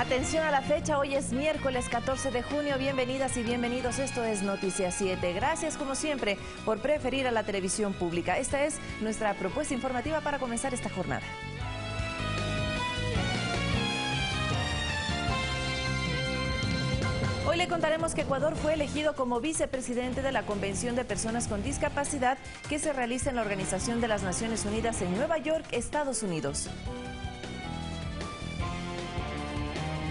Atención a la fecha, hoy es miércoles 14 de junio, bienvenidas y bienvenidos, esto es Noticias 7. Gracias como siempre por preferir a la televisión pública. Esta es nuestra propuesta informativa para comenzar esta jornada. Hoy le contaremos que Ecuador fue elegido como vicepresidente de la Convención de Personas con Discapacidad que se realiza en la Organización de las Naciones Unidas en Nueva York, Estados Unidos.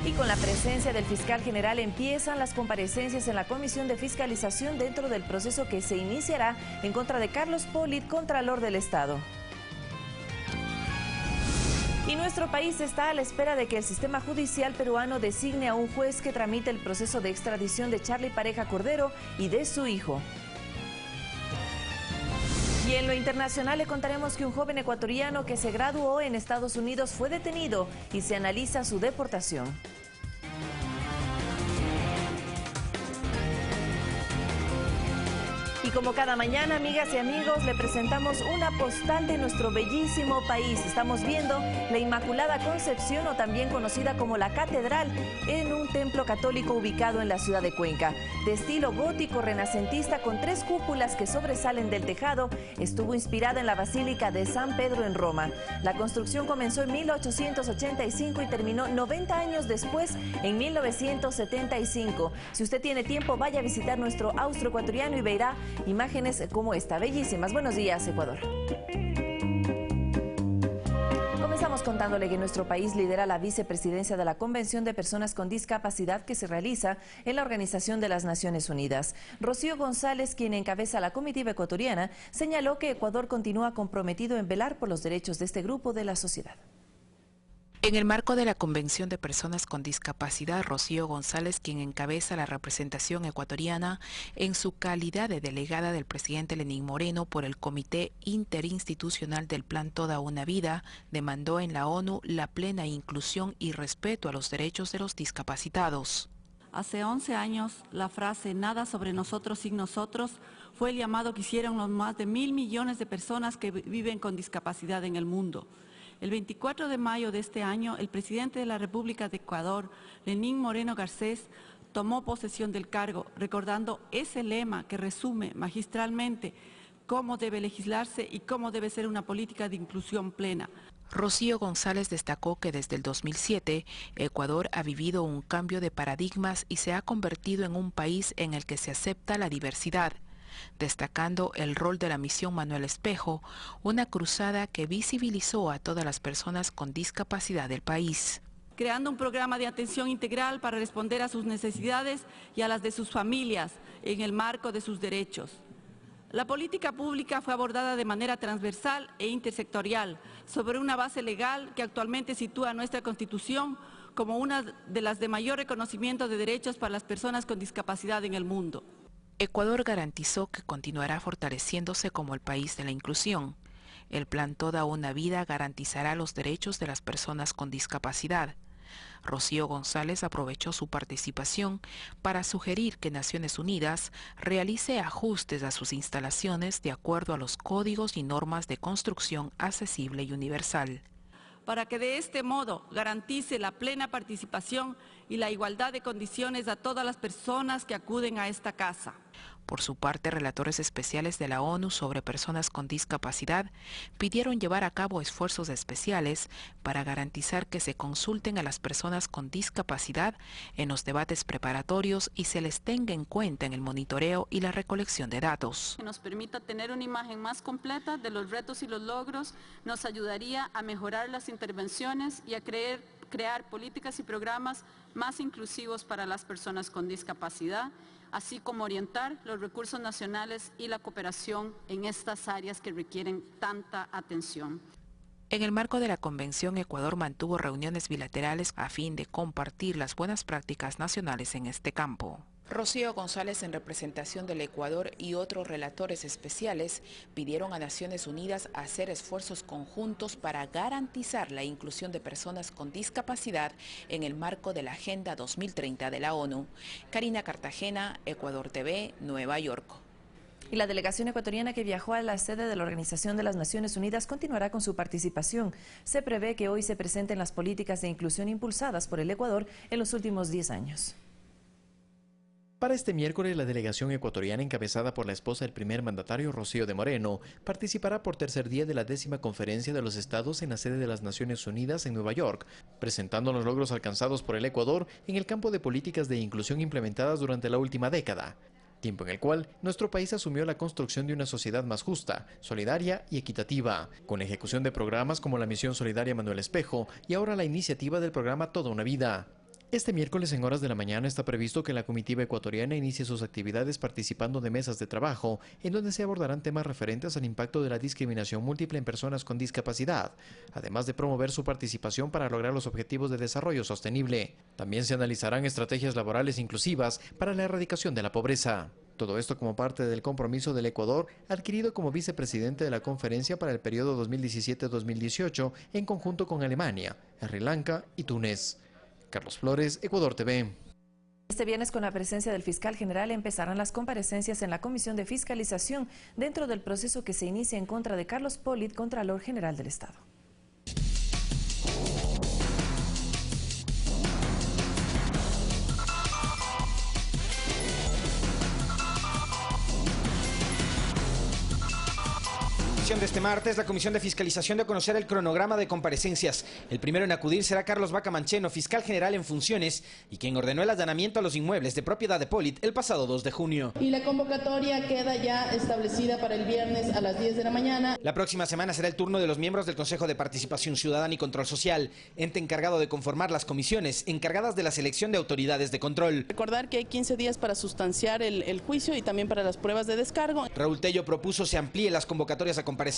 Y con la presencia del fiscal general empiezan las comparecencias en la Comisión de Fiscalización dentro del proceso que se iniciará en contra de Carlos Polit, Contralor del Estado. Y nuestro país está a la espera de que el sistema judicial peruano designe a un juez que tramite el proceso de extradición de Charly Pareja Cordero y de su hijo. Y en lo internacional le contaremos que un joven ecuatoriano que se graduó en Estados Unidos fue detenido y se analiza su deportación. Y como cada mañana, amigas y amigos, le presentamos una postal de nuestro bellísimo país. Estamos viendo la Inmaculada Concepción, o también conocida como la Catedral, en un templo católico ubicado en la ciudad de Cuenca. De estilo gótico renacentista con 3 cúpulas que sobresalen del tejado, estuvo inspirada en la Basílica de San Pedro en Roma. La construcción comenzó en 1885 y terminó 90 años después, en 1975. Si usted tiene tiempo, vaya a visitar nuestro austroecuatoriano y verá imágenes como esta, bellísimas. Buenos días, Ecuador. Comenzamos contándole que nuestro país lidera la vicepresidencia de la Convención de Personas con Discapacidad que se realiza en la Organización de las Naciones Unidas. Rocío González, quien encabeza la comitiva ecuatoriana, señaló que Ecuador continúa comprometido en velar por los derechos de este grupo de la sociedad. En el marco de la Convención de Personas con Discapacidad, Rocío González, quien encabeza la representación ecuatoriana en su calidad de delegada del presidente Lenín Moreno por el Comité Interinstitucional del Plan Toda una Vida, demandó en la ONU la plena inclusión y respeto a los derechos de los discapacitados. Hace 11 años, la frase "nada sobre nosotros sin nosotros" fue el llamado que hicieron los más de 1.000 millones de personas que viven con discapacidad en el mundo. El 24 de mayo de este año, el presidente de la República de Ecuador, Lenín Moreno Garcés, tomó posesión del cargo, recordando ese lema que resume magistralmente cómo debe legislarse y cómo debe ser una política de inclusión plena. Rocío González destacó que desde el 2007, Ecuador ha vivido un cambio de paradigmas y se ha convertido en un país en el que se acepta la diversidad, destacando el rol de la Misión Manuel Espejo, una cruzada que visibilizó a todas las personas con discapacidad del país. Creando un programa de atención integral para responder a sus necesidades y a las de sus familias en el marco de sus derechos. La política pública fue abordada de manera transversal e intersectorial sobre una base legal que actualmente sitúa nuestra Constitución como una de las de mayor reconocimiento de derechos para las personas con discapacidad en el mundo. Ecuador garantizó que continuará fortaleciéndose como el país de la inclusión. El Plan Toda una Vida garantizará los derechos de las personas con discapacidad. Rocío González aprovechó su participación para sugerir que Naciones Unidas realice ajustes a sus instalaciones de acuerdo a los códigos y normas de construcción accesible y universal, para que de este modo garantice la plena participación y la igualdad de condiciones a todas las personas que acuden a esta casa. Por su parte, relatores especiales de la ONU sobre personas con discapacidad pidieron llevar a cabo esfuerzos especiales para garantizar que se consulten a las personas con discapacidad en los debates preparatorios y se les tenga en cuenta en el monitoreo y la recolección de datos. Que nos permita tener una imagen más completa de los retos y los logros nos ayudaría a mejorar las intervenciones y a crear políticas y programas más inclusivos para las personas con discapacidad, así como orientar los recursos nacionales y la cooperación en estas áreas que requieren tanta atención. En el marco de la convención, Ecuador mantuvo reuniones bilaterales a fin de compartir las buenas prácticas nacionales en este campo. Rocío González, en representación del Ecuador, y otros relatores especiales pidieron a Naciones Unidas hacer esfuerzos conjuntos para garantizar la inclusión de personas con discapacidad en el marco de la Agenda 2030 de la ONU. Karina Cartagena, Ecuador TV, Nueva York. Y la delegación ecuatoriana que viajó a la sede de la Organización de las Naciones Unidas continuará con su participación. Se prevé que hoy se presenten las políticas de inclusión impulsadas por el Ecuador en los últimos 10 años. Para este miércoles, la delegación ecuatoriana encabezada por la esposa del primer mandatario, Rocío de Moreno, participará por tercer día de la 10ª Conferencia de los Estados en la sede de las Naciones Unidas en Nueva York, presentando los logros alcanzados por el Ecuador en el campo de políticas de inclusión implementadas durante la última década, tiempo en el cual nuestro país asumió la construcción de una sociedad más justa, solidaria y equitativa, con la ejecución de programas como la Misión Solidaria Manuel Espejo y ahora la iniciativa del programa Toda una Vida. Este miércoles en horas de la mañana está previsto que la comitiva ecuatoriana inicie sus actividades participando de mesas de trabajo, en donde se abordarán temas referentes al impacto de la discriminación múltiple en personas con discapacidad, además de promover su participación para lograr los objetivos de desarrollo sostenible. También se analizarán estrategias laborales inclusivas para la erradicación de la pobreza. Todo esto como parte del compromiso del Ecuador adquirido como vicepresidente de la conferencia para el periodo 2017-2018 en conjunto con Alemania, Sri Lanka y Túnez. Carlos Flores, Ecuador TV. Este viernes, con la presencia del fiscal general, empezarán las comparecencias en la Comisión de Fiscalización dentro del proceso que se inicia en contra de Carlos Pollitt, Contralor General del Estado. De este martes, la Comisión de Fiscalización dio a conocer el cronograma de comparecencias. El primero en acudir será Carlos Vaca Mancheno, fiscal general en funciones, y quien ordenó el allanamiento a los inmuebles de propiedad de Pollitt el pasado 2 de junio. Y la convocatoria queda ya establecida para el viernes a las 10 de la mañana. La próxima semana será el turno de los miembros del Consejo de Participación Ciudadana y Control Social, ente encargado de conformar las comisiones encargadas de la selección de autoridades de control. Recordar que hay 15 días para sustanciar el juicio y también para las pruebas de descargo. Raúl Tello propuso se amplíe las convocatorias a comparecer,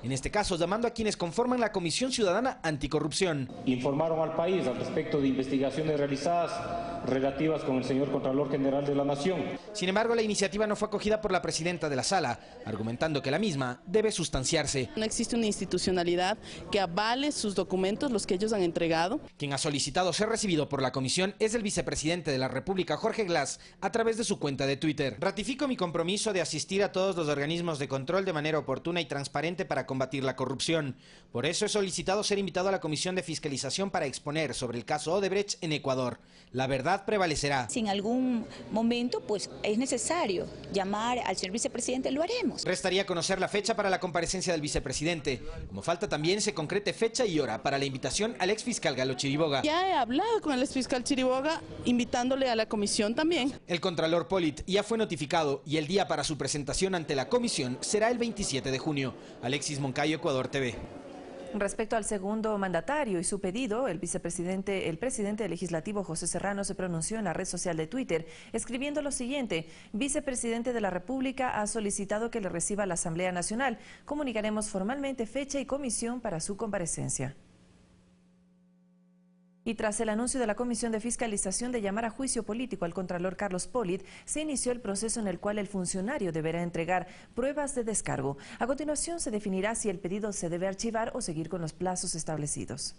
en este caso llamando a quienes conforman la Comisión Ciudadana Anticorrupción. Informaron al país al respecto de investigaciones realizadas relativas con el señor Contralor General de la Nación. Sin embargo, la iniciativa no fue acogida por la presidenta de la sala, argumentando que la misma debe sustanciarse. No existe una institucionalidad que avale sus documentos, los que ellos han entregado. Quien ha solicitado ser recibido por la comisión es el vicepresidente de la República, Jorge Glass, a través de su cuenta de Twitter. Ratifico mi compromiso de asistir a todos los organismos de control de manera oportuna y transparente para combatir la corrupción. Por eso he solicitado ser invitado a la Comisión de Fiscalización para exponer sobre el caso Odebrecht en Ecuador. La verdad prevalecerá. Si en algún momento pues es necesario llamar al señor vicepresidente, lo haremos. Restaría conocer la fecha para la comparecencia del vicepresidente. Como falta también se concrete fecha y hora para la invitación al exfiscal Galo Chiriboga. Ya he hablado con el exfiscal Chiriboga, invitándole a la comisión también. El Contralor Pollitt ya fue notificado y el día para su presentación ante la comisión será el 27 de junio. Alexis Moncayo, Ecuador TV. Respecto al segundo mandatario y su pedido, el presidente legislativo José Serrano se pronunció en la red social de Twitter, escribiendo lo siguiente: vicepresidente de la República ha solicitado que le reciba la Asamblea Nacional. Comunicaremos formalmente fecha y comisión para su comparecencia. Y tras el anuncio de la Comisión de Fiscalización de llamar a juicio político al Contralor Carlos Pollitt, se inició el proceso en el cual el funcionario deberá entregar pruebas de descargo. A continuación se definirá si el pedido se debe archivar o seguir con los plazos establecidos.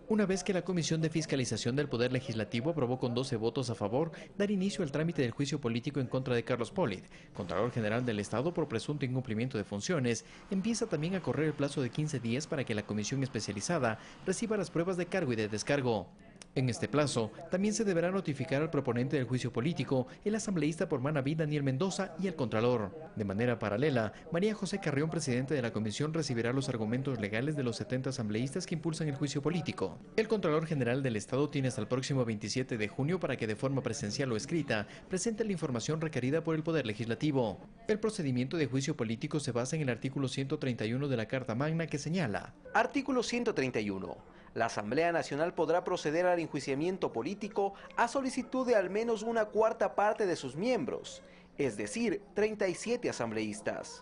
Una vez que la Comisión de Fiscalización del Poder Legislativo aprobó con 12 votos a favor dar inicio al trámite del juicio político en contra de Carlos Pollitt, Contralor General del Estado por presunto incumplimiento de funciones, empieza también a correr el plazo de 15 días para que la comisión especializada reciba las pruebas de cargo y de descargo. En este plazo, también se deberá notificar al proponente del juicio político, el asambleísta por Manaví Daniel Mendoza y el Contralor. De manera paralela, María José Carrión, presidente de la comisión, recibirá los argumentos legales de los 70 asambleístas que impulsan el juicio político. El Contralor General del Estado tiene hasta el próximo 27 de junio para que de forma presencial o escrita presente la información requerida por el Poder Legislativo. El procedimiento de juicio político se basa en el artículo 131 de la Carta Magna, que señala: Artículo 131. La Asamblea Nacional podrá proceder al enjuiciamiento político a solicitud de al menos una cuarta parte de sus miembros, es decir, 37 asambleístas.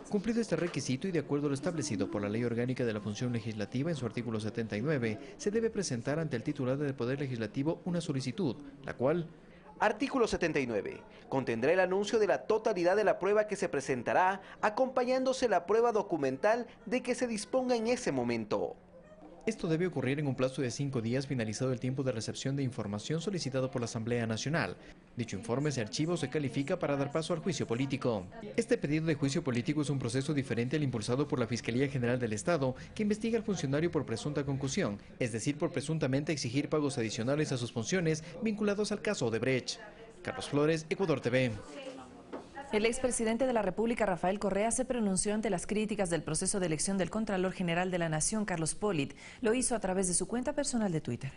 Cumplido este requisito y de acuerdo a lo establecido por la Ley Orgánica de la Función Legislativa en su artículo 79, se debe presentar ante el titular del Poder Legislativo una solicitud, la cual... Artículo 79. Contendrá el anuncio de la totalidad de la prueba que se presentará, acompañándose la prueba documental de que se disponga en ese momento. Esto debe ocurrir en un plazo de 5 días finalizado el tiempo de recepción de información solicitado por la Asamblea Nacional. Dicho informe se archiva o se califica para dar paso al juicio político. Este pedido de juicio político es un proceso diferente al impulsado por la Fiscalía General del Estado, que investiga al funcionario por presunta concusión, es decir, por presuntamente exigir pagos adicionales a sus funciones vinculados al caso Odebrecht. Carlos Flores, Ecuador TV. El expresidente de la República, Rafael Correa, se pronunció ante las críticas del proceso de elección del Contralor General de la Nación, Carlos Pollitt. Lo hizo a través de su cuenta personal de Twitter.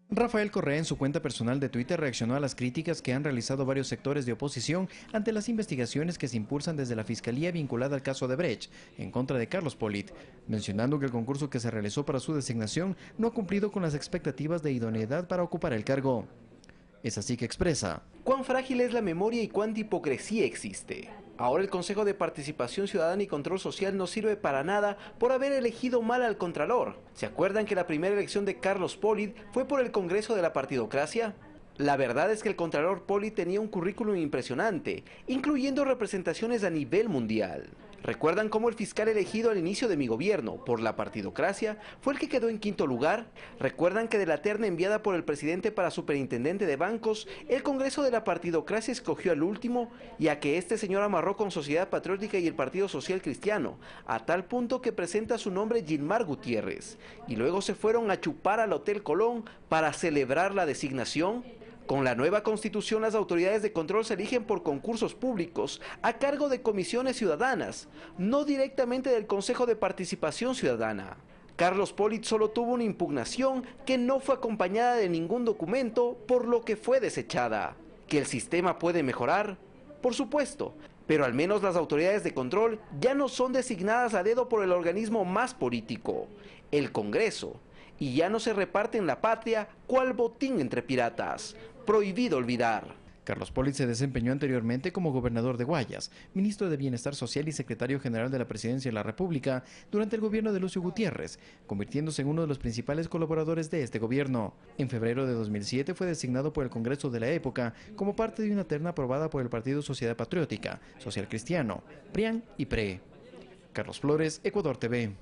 Rafael Correa en su cuenta personal de Twitter reaccionó a las críticas que han realizado varios sectores de oposición ante las investigaciones que se impulsan desde la Fiscalía vinculada al caso Odebrecht en contra de Carlos Pollitt, mencionando que el concurso que se realizó para su designación no ha cumplido con las expectativas de idoneidad para ocupar el cargo. Es así que expresa: ¿cuán frágil es la memoria y cuánta hipocresía existe? Ahora el Consejo de Participación Ciudadana y Control Social no sirve para nada por haber elegido mal al Contralor. ¿Se acuerdan que la primera elección de Carlos Pollitt fue por el Congreso de la Partidocracia? La verdad es que el Contralor Pollitt tenía un currículum impresionante, incluyendo representaciones a nivel mundial. ¿Recuerdan cómo el fiscal elegido al inicio de mi gobierno por la partidocracia fue el que quedó en quinto lugar? ¿Recuerdan que de la terna enviada por el presidente para superintendente de bancos, el Congreso de la partidocracia escogió al último y a que este señor amarró con Sociedad Patriótica y el Partido Social Cristiano, a tal punto que presenta su nombre Gilmar Gutiérrez, y luego se fueron a chupar al Hotel Colón para celebrar la designación? Con la nueva constitución, las autoridades de control se eligen por concursos públicos a cargo de comisiones ciudadanas, no directamente del Consejo de Participación Ciudadana. Carlos Pollitt solo tuvo una impugnación que no fue acompañada de ningún documento, por lo que fue desechada. ¿Que el sistema puede mejorar? Por supuesto, pero al menos las autoridades de control ya no son designadas a dedo por el organismo más político, el Congreso, y ya no se reparten la patria cual botín entre piratas. Prohibido olvidar. Carlos Pollitt se desempeñó anteriormente como gobernador de Guayas, ministro de Bienestar Social y secretario general de la Presidencia de la República durante el gobierno de Lucio Gutiérrez, convirtiéndose en uno de los principales colaboradores de este gobierno. En febrero de 2007 fue designado por el Congreso de la época como parte de una terna aprobada por el Partido Sociedad Patriótica, Social Cristiano, PRIAN y PRE. Carlos Flores, Ecuador TV.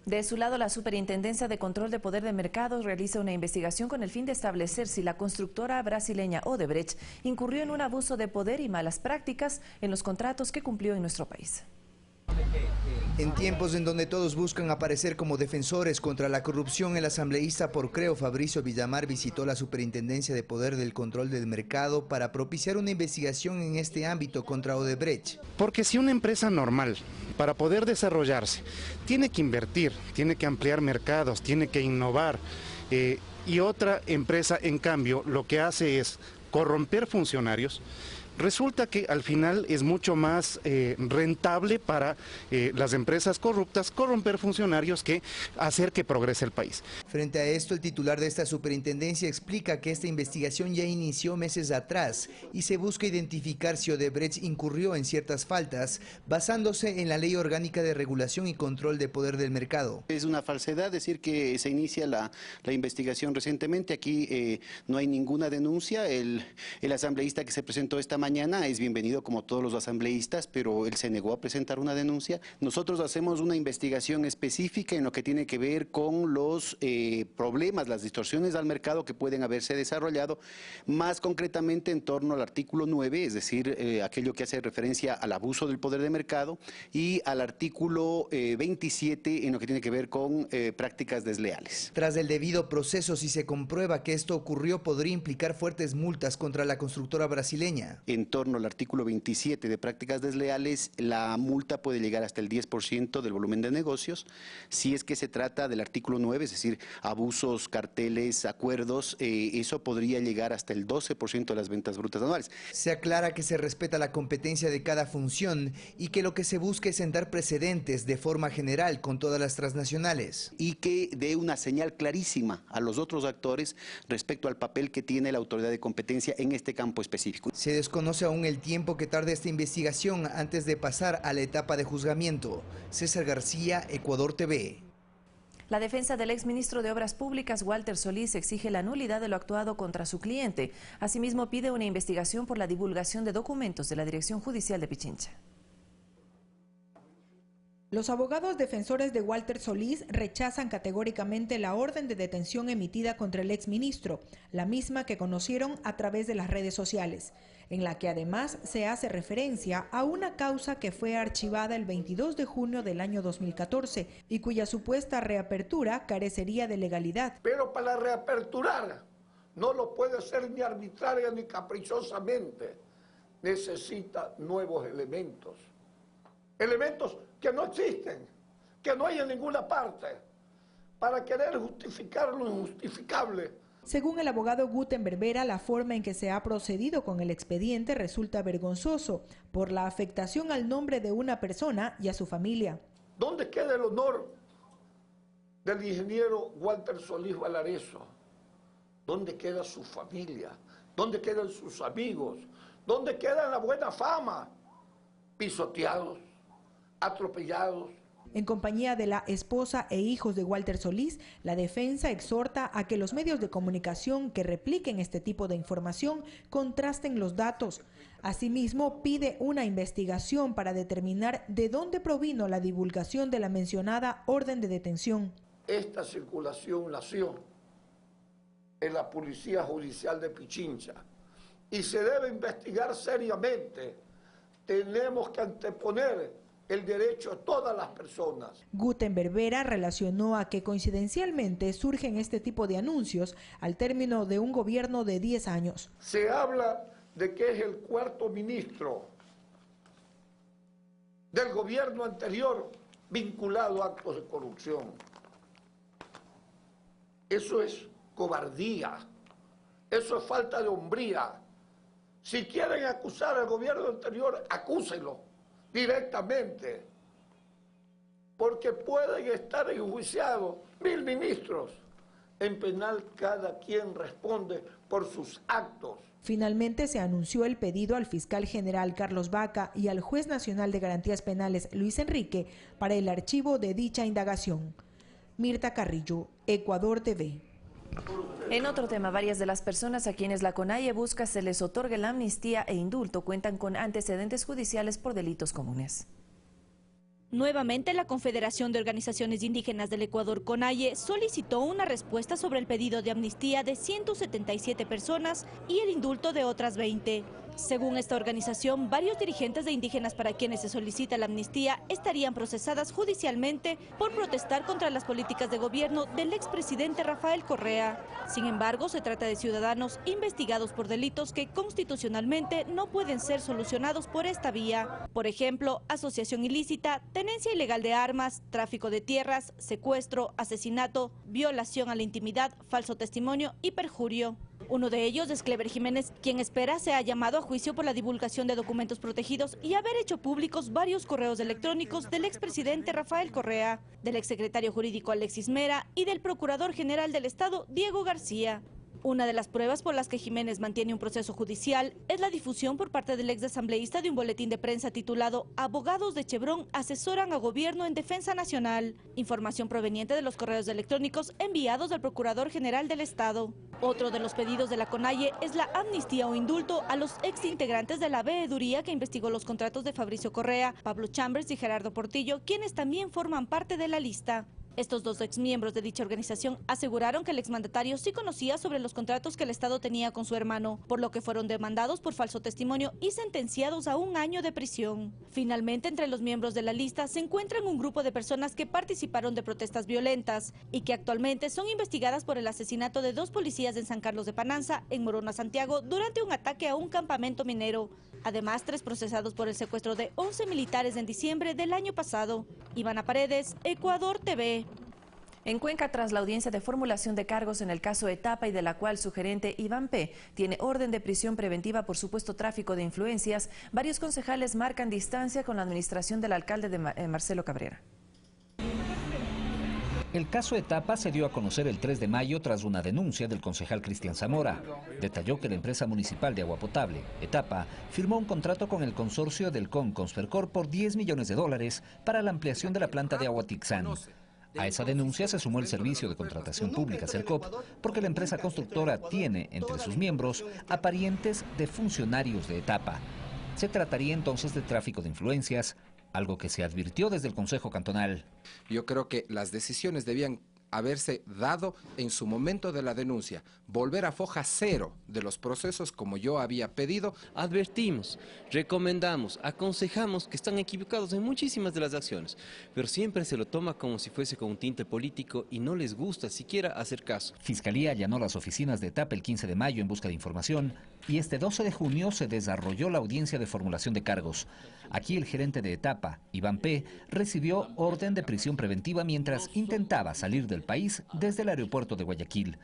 De su lado, la Superintendencia de Control de Poder de Mercados realiza una investigación con el fin de establecer si la constructora brasileña Odebrecht incurrió en un abuso de poder y malas prácticas en los contratos que cumplió en nuestro país. En tiempos en donde todos buscan aparecer como defensores contra la corrupción, el asambleísta por Creo, Fabricio Villamar, visitó la Superintendencia de Poder del Control del Mercado para propiciar una investigación en este ámbito contra Odebrecht. Porque si una empresa normal, para poder desarrollarse, tiene que invertir, tiene que ampliar mercados, tiene que innovar, y otra empresa, en cambio, lo que hace es corromper funcionarios, resulta que al final es mucho más rentable para las empresas corruptas corromper funcionarios que hacer que progrese el país. Frente a esto, el titular de esta superintendencia explica que esta investigación ya inició meses atrás y se busca identificar si Odebrecht incurrió en ciertas faltas basándose en la Ley Orgánica de Regulación y Control de Poder del Mercado. Es una falsedad decir que se inicia la investigación recientemente. Aquí no hay ninguna denuncia. El asambleísta que se presentó esta mañana es bienvenido como todos los asambleístas, pero él se negó a presentar una denuncia. Nosotros hacemos una investigación específica en lo que tiene que ver con los problemas, las distorsiones al mercado que pueden haberse desarrollado, más concretamente en torno al artículo 9, es decir, aquello que hace referencia al abuso del poder de mercado, y al artículo 27 en lo que tiene que ver con prácticas desleales. Tras el debido proceso, si se comprueba que esto ocurrió, podría implicar fuertes multas contra la constructora brasileña. En torno al artículo 27 de prácticas desleales, la multa puede llegar hasta el 10% del volumen de negocios. Si es que se trata del artículo 9, es decir, abusos, carteles, acuerdos, eso podría llegar hasta el 12% de las ventas brutas anuales. Se aclara que se respeta la competencia de cada función y que lo que se busca es sentar precedentes de forma general con todas las transnacionales. Y que dé una señal clarísima a los otros actores respecto al papel que tiene la autoridad de competencia en este campo específico. Se desconoce aún el tiempo que tarde esta investigación antes de pasar a la etapa de juzgamiento. César García, Ecuador TV. La defensa del exministro de Obras Públicas, Walter Solís, exige la nulidad de lo actuado contra su cliente. Asimismo, pide una investigación por la divulgación de documentos de la Dirección Judicial de Pichincha. Los abogados defensores de Walter Solís rechazan categóricamente la orden de detención emitida contra el exministro, la misma que conocieron a través de las redes sociales, en la que además se hace referencia a una causa que fue archivada el 22 de junio del año 2014 y cuya supuesta reapertura carecería de legalidad. Pero para reaperturar no lo puede hacer ni arbitraria ni caprichosamente, necesita nuevos elementos. Elementos que no existen, que no hay en ninguna parte, para querer justificar lo injustificable. Según el abogado Gutenberg Vera, la forma en que se ha procedido con el expediente resulta vergonzoso por la afectación al nombre de una persona y a su familia. ¿Dónde queda el honor del ingeniero Walter Solís Valareso? ¿Dónde queda su familia? ¿Dónde quedan sus amigos? ¿Dónde queda la buena fama? Pisoteados, atropellados. En compañía de la esposa e hijos de Walter Solís, la defensa exhorta a que los medios de comunicación que repliquen este tipo de información contrasten los datos. Asimismo, pide una investigación para determinar de dónde provino la divulgación de la mencionada orden de detención. Esta circulación nació en la Policía Judicial de Pichincha y se debe investigar seriamente. Tenemos que anteponer el derecho a todas las personas. Gutenberg Vera relacionó a que coincidencialmente surgen este tipo de anuncios al término de un gobierno de 10 años. Se habla de que es el cuarto ministro del gobierno anterior vinculado a actos de corrupción. Eso es cobardía, eso es falta de hombría. Si quieren acusar al gobierno anterior, acúsenlo directamente, porque pueden estar enjuiciados 1000 ministros. En penal cada quien responde por sus actos. Finalmente se anunció el pedido al fiscal general Carlos Vaca y al juez nacional de garantías penales Luis Enrique para el archivo de dicha indagación. Mirta Carrillo, Ecuador TV. En otro tema, varias de las personas a quienes la CONAIE busca se les otorgue la amnistía e indulto cuentan con antecedentes judiciales por delitos comunes. Nuevamente, la Confederación de Organizaciones Indígenas del Ecuador, CONAIE, solicitó una respuesta sobre el pedido de amnistía de 177 personas y el indulto de otras 20. Según esta organización, varios dirigentes de indígenas para quienes se solicita la amnistía estarían procesadas judicialmente por protestar contra las políticas de gobierno del expresidente Rafael Correa. Sin embargo, se trata de ciudadanos investigados por delitos que constitucionalmente no pueden ser solucionados por esta vía. Por ejemplo, asociación ilícita, tenencia ilegal de armas, tráfico de tierras, secuestro, asesinato, violación a la intimidad, falso testimonio y perjurio. Uno de ellos es Clever Jiménez, quien espera sea llamado a juicio por la divulgación de documentos protegidos y haber hecho públicos varios correos electrónicos del expresidente Rafael Correa, del exsecretario jurídico Alexis Mera y del procurador general del Estado Diego García. Una de las pruebas por las que Jiménez mantiene un proceso judicial es la difusión por parte del exasambleísta de un boletín de prensa titulado «Abogados de Chevron asesoran a gobierno en defensa nacional», información proveniente de los correos electrónicos enviados al Procurador General del Estado. Otro de los pedidos de la CONAIE es la amnistía o indulto a los exintegrantes de la veeduría que investigó los contratos de Fabricio Correa, Pablo Chambers y Gerardo Portillo, quienes también forman parte de la lista. Estos dos exmiembros de dicha organización aseguraron que el exmandatario sí conocía sobre los contratos que el Estado tenía con su hermano, por lo que fueron demandados por falso testimonio y sentenciados a 1 año de prisión. Finalmente, entre los miembros de la lista se encuentran un grupo de personas que participaron de protestas violentas y que actualmente son investigadas por el asesinato de 2 policías en San Carlos de Pananza, en Morona, Santiago, durante un ataque a un campamento minero. Además, 3 procesados por el secuestro de 11 militares en diciembre del año pasado. Ivana Paredes, Ecuador TV. En Cuenca, tras la audiencia de formulación de cargos en el caso Etapa y de la cual su gerente Iván P. tiene orden de prisión preventiva por supuesto tráfico de influencias, varios concejales marcan distancia con la administración del alcalde de Marcelo Cabrera. El caso Etapa se dio a conocer el 3 de mayo tras una denuncia del concejal Cristian Zamora. Detalló que la empresa municipal de agua potable, Etapa, firmó un contrato con el consorcio del Conspercor por $10 millones para la ampliación de la planta de agua Tixán. A esa denuncia se sumó el Servicio de Contratación Pública, Sercop, porque la empresa constructora tiene entre sus miembros a parientes de funcionarios de Etapa. Se trataría entonces de tráfico de influencias algo que se advirtió desde el Consejo Cantonal. Yo creo que las decisiones debían haberse dado en su momento de la denuncia, volver a foja cero de los procesos como yo había pedido. Advertimos, recomendamos, aconsejamos que están equivocados en muchísimas de las acciones, pero siempre se lo toma como si fuese con un tinte político y no les gusta siquiera hacer caso. Fiscalía allanó las oficinas de Etapa el 15 de mayo en busca de información y este 12 de junio se desarrolló la audiencia de formulación de cargos. Aquí el gerente de Etapa, Iván P., recibió orden de prisión preventiva mientras intentaba salir del país desde el aeropuerto de Guayaquil.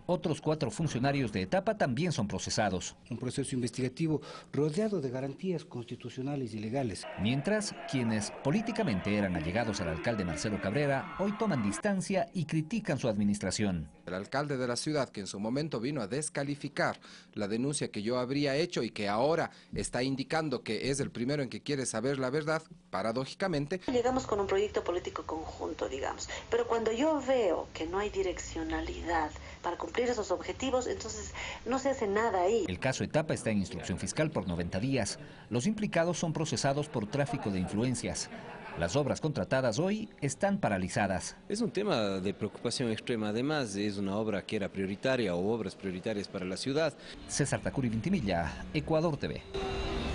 Otros 4 funcionarios de Etapa también son procesados. Un proceso investigativo rodeado de garantías constitucionales y legales. Mientras, quienes políticamente eran allegados al alcalde Marcelo Cabrera, hoy toman distancia y critican su administración. El alcalde de la ciudad, que en su momento vino a descalificar la denuncia que yo habría hecho y que ahora está indicando que es el primero en que quiere saber la verdad, paradójicamente. Llegamos con un proyecto político conjunto, digamos, pero cuando yo veo que no hay direccionalidad para cumplir esos objetivos, entonces no se hace nada ahí. El caso Etapa está en instrucción fiscal por 90 días. Los implicados son procesados por tráfico de influencias. Las obras contratadas hoy están paralizadas. Es un tema de preocupación extrema, además es una obra que era prioritaria o obras prioritarias para la ciudad. César Tacuri Vintimilla, Ecuador TV.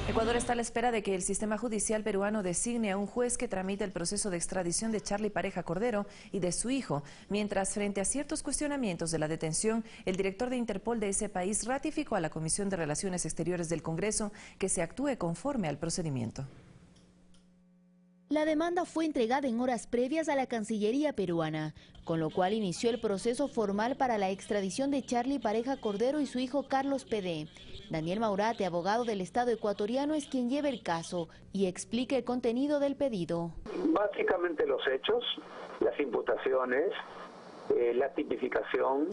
Ecuador está a la espera de que el sistema judicial peruano designe a un juez que tramite el proceso de extradición de Charlie Pareja Cordero y de su hijo, mientras frente a ciertos cuestionamientos de la detención, el director de Interpol de ese país ratificó a la Comisión de Relaciones Exteriores del Congreso que se actúe conforme al procedimiento. La demanda fue entregada en horas previas a la Cancillería peruana, con lo cual inició el proceso formal para la extradición de Charlie Pareja Cordero y su hijo Carlos P.D. Daniel Maurate, abogado del Estado ecuatoriano, es quien lleva el caso y explica el contenido del pedido. Básicamente los hechos, las imputaciones, la tipificación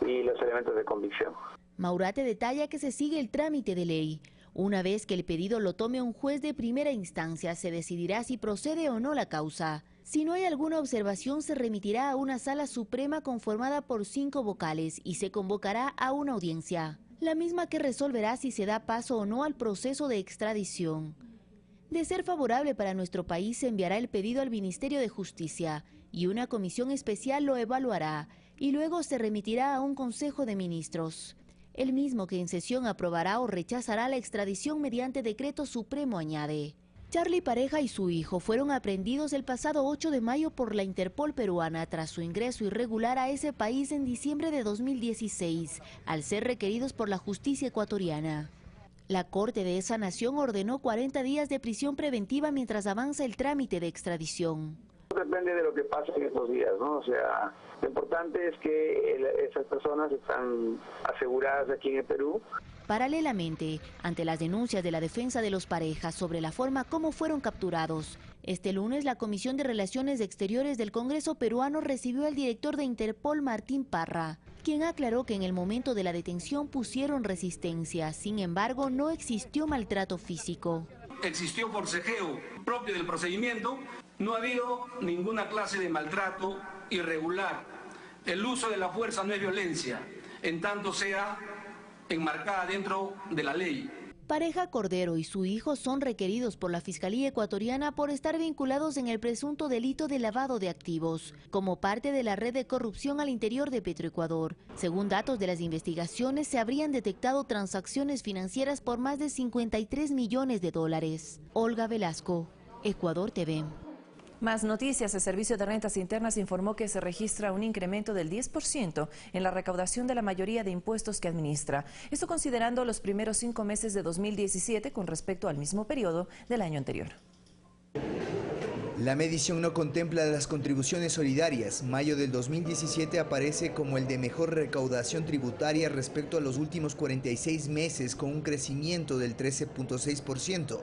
y los elementos de convicción. Maurate detalla que se sigue el trámite de ley. Una vez que el pedido lo tome un juez de primera instancia, se decidirá si procede o no la causa. Si no hay alguna observación, se remitirá a una sala suprema conformada por 5 vocales y se convocará a una audiencia, la misma que resolverá si se da paso o no al proceso de extradición. De ser favorable para nuestro país, se enviará el pedido al Ministerio de Justicia y una comisión especial lo evaluará y luego se remitirá a un Consejo de Ministros, el mismo que en sesión aprobará o rechazará la extradición mediante decreto supremo, añade. Charlie Pareja y su hijo fueron aprehendidos el pasado 8 de mayo por la Interpol peruana tras su ingreso irregular a ese país en diciembre de 2016, al ser requeridos por la justicia ecuatoriana. La Corte de esa nación ordenó 40 días de prisión preventiva mientras avanza el trámite de extradición. Depende de lo que pase en estos días, ¿no? O sea, lo importante es que esas personas están aseguradas aquí en el Perú. Paralelamente, ante las denuncias de la defensa de los Parejas sobre la forma como fueron capturados, este lunes la Comisión de Relaciones Exteriores del Congreso peruano recibió al director de Interpol, Martín Parra, quien aclaró que en el momento de la detención pusieron resistencia, sin embargo no existió maltrato físico. Existió forcejeo propio del procedimiento, no ha habido ninguna clase de maltrato irregular. El uso de la fuerza no es violencia, en tanto sea enmarcada dentro de la ley. Pareja Cordero y su hijo son requeridos por la Fiscalía ecuatoriana por estar vinculados en el presunto delito de lavado de activos, como parte de la red de corrupción al interior de Petroecuador. Según datos de las investigaciones, se habrían detectado transacciones financieras por más de 53 millones de dólares. Olga Velasco, Ecuador TV. Más noticias. El Servicio de Rentas Internas informó que se registra un incremento del 10% en la recaudación de la mayoría de impuestos que administra. Esto considerando los primeros 5 meses de 2017 con respecto al mismo periodo del año anterior. La medición no contempla las contribuciones solidarias. Mayo del 2017 aparece como el de mejor recaudación tributaria respecto a los últimos 46 meses, con un crecimiento del 13.6%.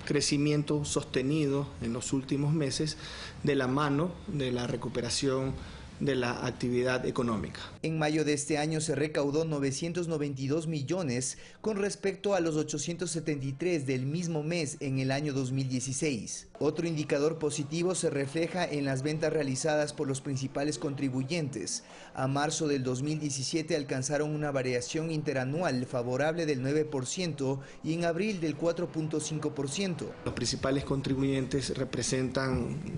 Crecimiento sostenido en los últimos meses de la mano de la recuperación de la actividad económica. En mayo de este año se recaudó 992 millones con respecto a los 873 del mismo mes en el año 2016. Otro indicador positivo se refleja en las ventas realizadas por los principales contribuyentes. A marzo del 2017 alcanzaron una variación interanual favorable del 9% y en abril del 4.5%. Los principales contribuyentes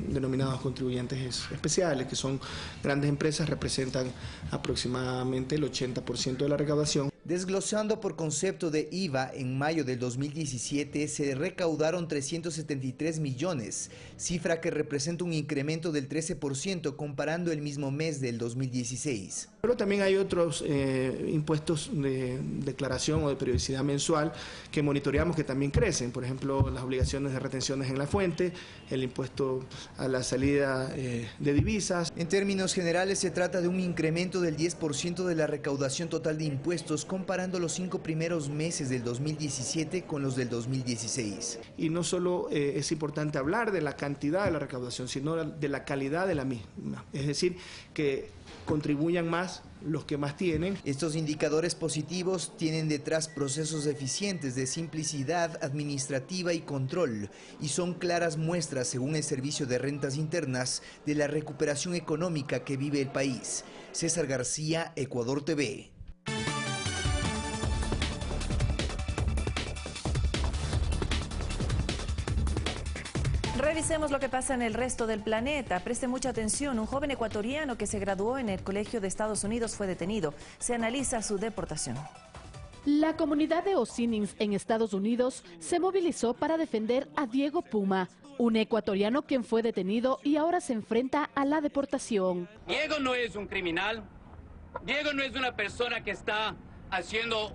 denominados contribuyentes especiales, que son grandes empresas, representan aproximadamente el 80% de la recaudación. Desglosando por concepto de IVA, en mayo del 2017 se recaudaron 373 millones, cifra que representa un incremento del 13% comparando el mismo mes del 2016. Pero también hay otros impuestos de declaración o de periodicidad mensual que monitoreamos que también crecen, por ejemplo las obligaciones de retenciones en la fuente, el impuesto a la salida de divisas. En términos generales se trata de un incremento del 10% de la recaudación total de impuestos comparando los 5 primeros meses del 2017 con los del 2016. Y no solo es importante hablar de la cantidad de la recaudación, sino de la calidad de la misma, es decir, que contribuyan más los que más tienen. Estos indicadores positivos tienen detrás procesos eficientes de simplicidad administrativa y control y son claras muestras, según el Servicio de Rentas Internas, de la recuperación económica que vive el país. César García, Ecuador TV. Revisemos lo que pasa en el resto del planeta. Preste mucha atención. Un joven ecuatoriano que se graduó en el colegio de Estados Unidos fue detenido. Se analiza su deportación. La comunidad de Ossining en Estados Unidos se movilizó para defender a Diego Puma, un ecuatoriano quien fue detenido y ahora se enfrenta a la deportación. Diego no es un criminal. Diego no es una persona que está haciendo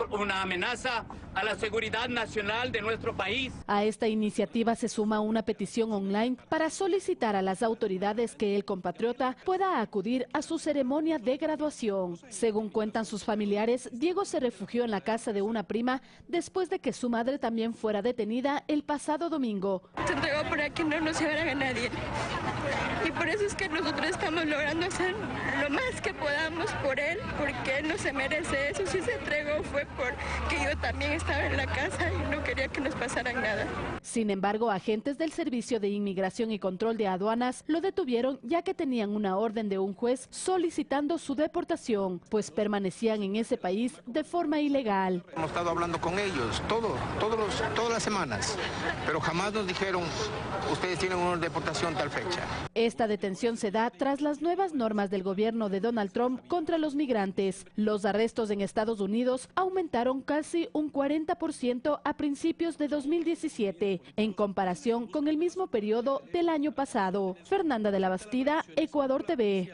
una amenaza a la seguridad nacional de nuestro país. A esta iniciativa se suma una petición online para solicitar a las autoridades que el compatriota pueda acudir a su ceremonia de graduación. Según cuentan sus familiares, Diego se refugió en la casa de una prima después de que su madre también fuera detenida el pasado domingo. Se entregó para que no nos llevaran a nadie. Y por eso es que nosotros estamos logrando hacer lo más que podamos por él, porque él no se merece eso. Si se entregó fue porque yo también estaba en la casa y no quería que nos pasaran nada. Sin embargo, agentes del Servicio de Inmigración y Control de Aduanas lo detuvieron ya que tenían una orden de un juez solicitando su deportación, pues permanecían en ese país de forma ilegal. Hemos estado hablando con ellos todas las semanas, pero jamás nos dijeron, ustedes tienen una deportación tal fecha. Esta detención se da tras las nuevas normas del gobierno de Donald Trump contra los migrantes. Los arrestos en Estados Unidos aumentaron casi un 40% a principios de 2017, en comparación con el mismo periodo del año pasado. Fernanda de la Bastida, Ecuador TV.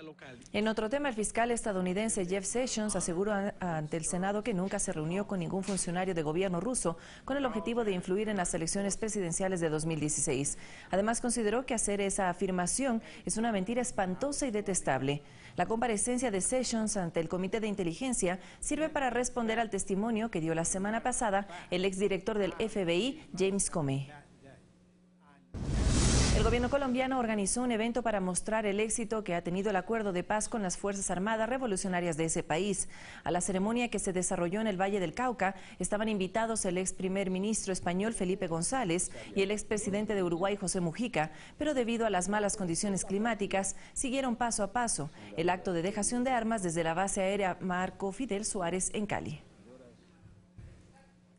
En otro tema, el fiscal estadounidense Jeff Sessions aseguró ante el Senado que nunca se reunió con ningún funcionario de gobierno ruso con el objetivo de influir en las elecciones presidenciales de 2016. Además, consideró que hacer esa afirmación es una mentira espantosa y detestable. La comparecencia de Sessions ante el Comité de Inteligencia sirve para responder al testimonio que dio la semana pasada el exdirector del FBI, James Comey. El gobierno colombiano organizó un evento para mostrar el éxito que ha tenido el acuerdo de paz con las Fuerzas Armadas Revolucionarias de ese país. A la ceremonia que se desarrolló en el Valle del Cauca estaban invitados el ex primer ministro español Felipe González y el expresidente de Uruguay José Mujica, pero debido a las malas condiciones climáticas siguieron paso a paso el acto de dejación de armas desde la base aérea Marco Fidel Suárez en Cali.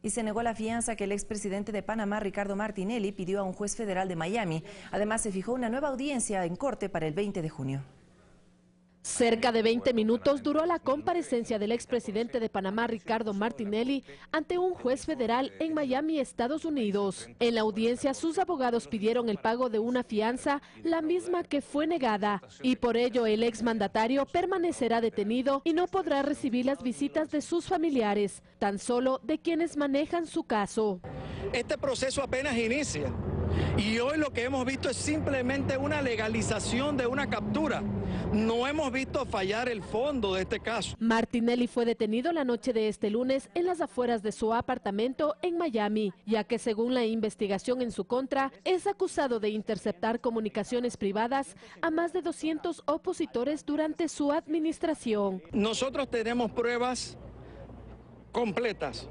Y se negó la fianza que el expresidente de Panamá, Ricardo Martinelli, pidió a un juez federal de Miami. Además, se fijó una nueva audiencia en corte para el 20 de junio. Cerca de 20 minutos duró la comparecencia del expresidente de Panamá, Ricardo Martinelli, ante un juez federal en Miami, Estados Unidos. En la audiencia, sus abogados pidieron el pago de una fianza, la misma que fue negada, y por ello el exmandatario permanecerá detenido y no podrá recibir las visitas de sus familiares, tan solo de quienes manejan su caso. Este proceso apenas inicia. Y hoy lo que hemos visto es simplemente una legalización de una captura. No hemos visto fallar el fondo de este caso. Martinelli fue detenido la noche de este lunes en las afueras de su apartamento en Miami, ya que según la investigación en su contra, es acusado de interceptar comunicaciones privadas a más de 200 opositores durante su administración. Nosotros tenemos pruebas completas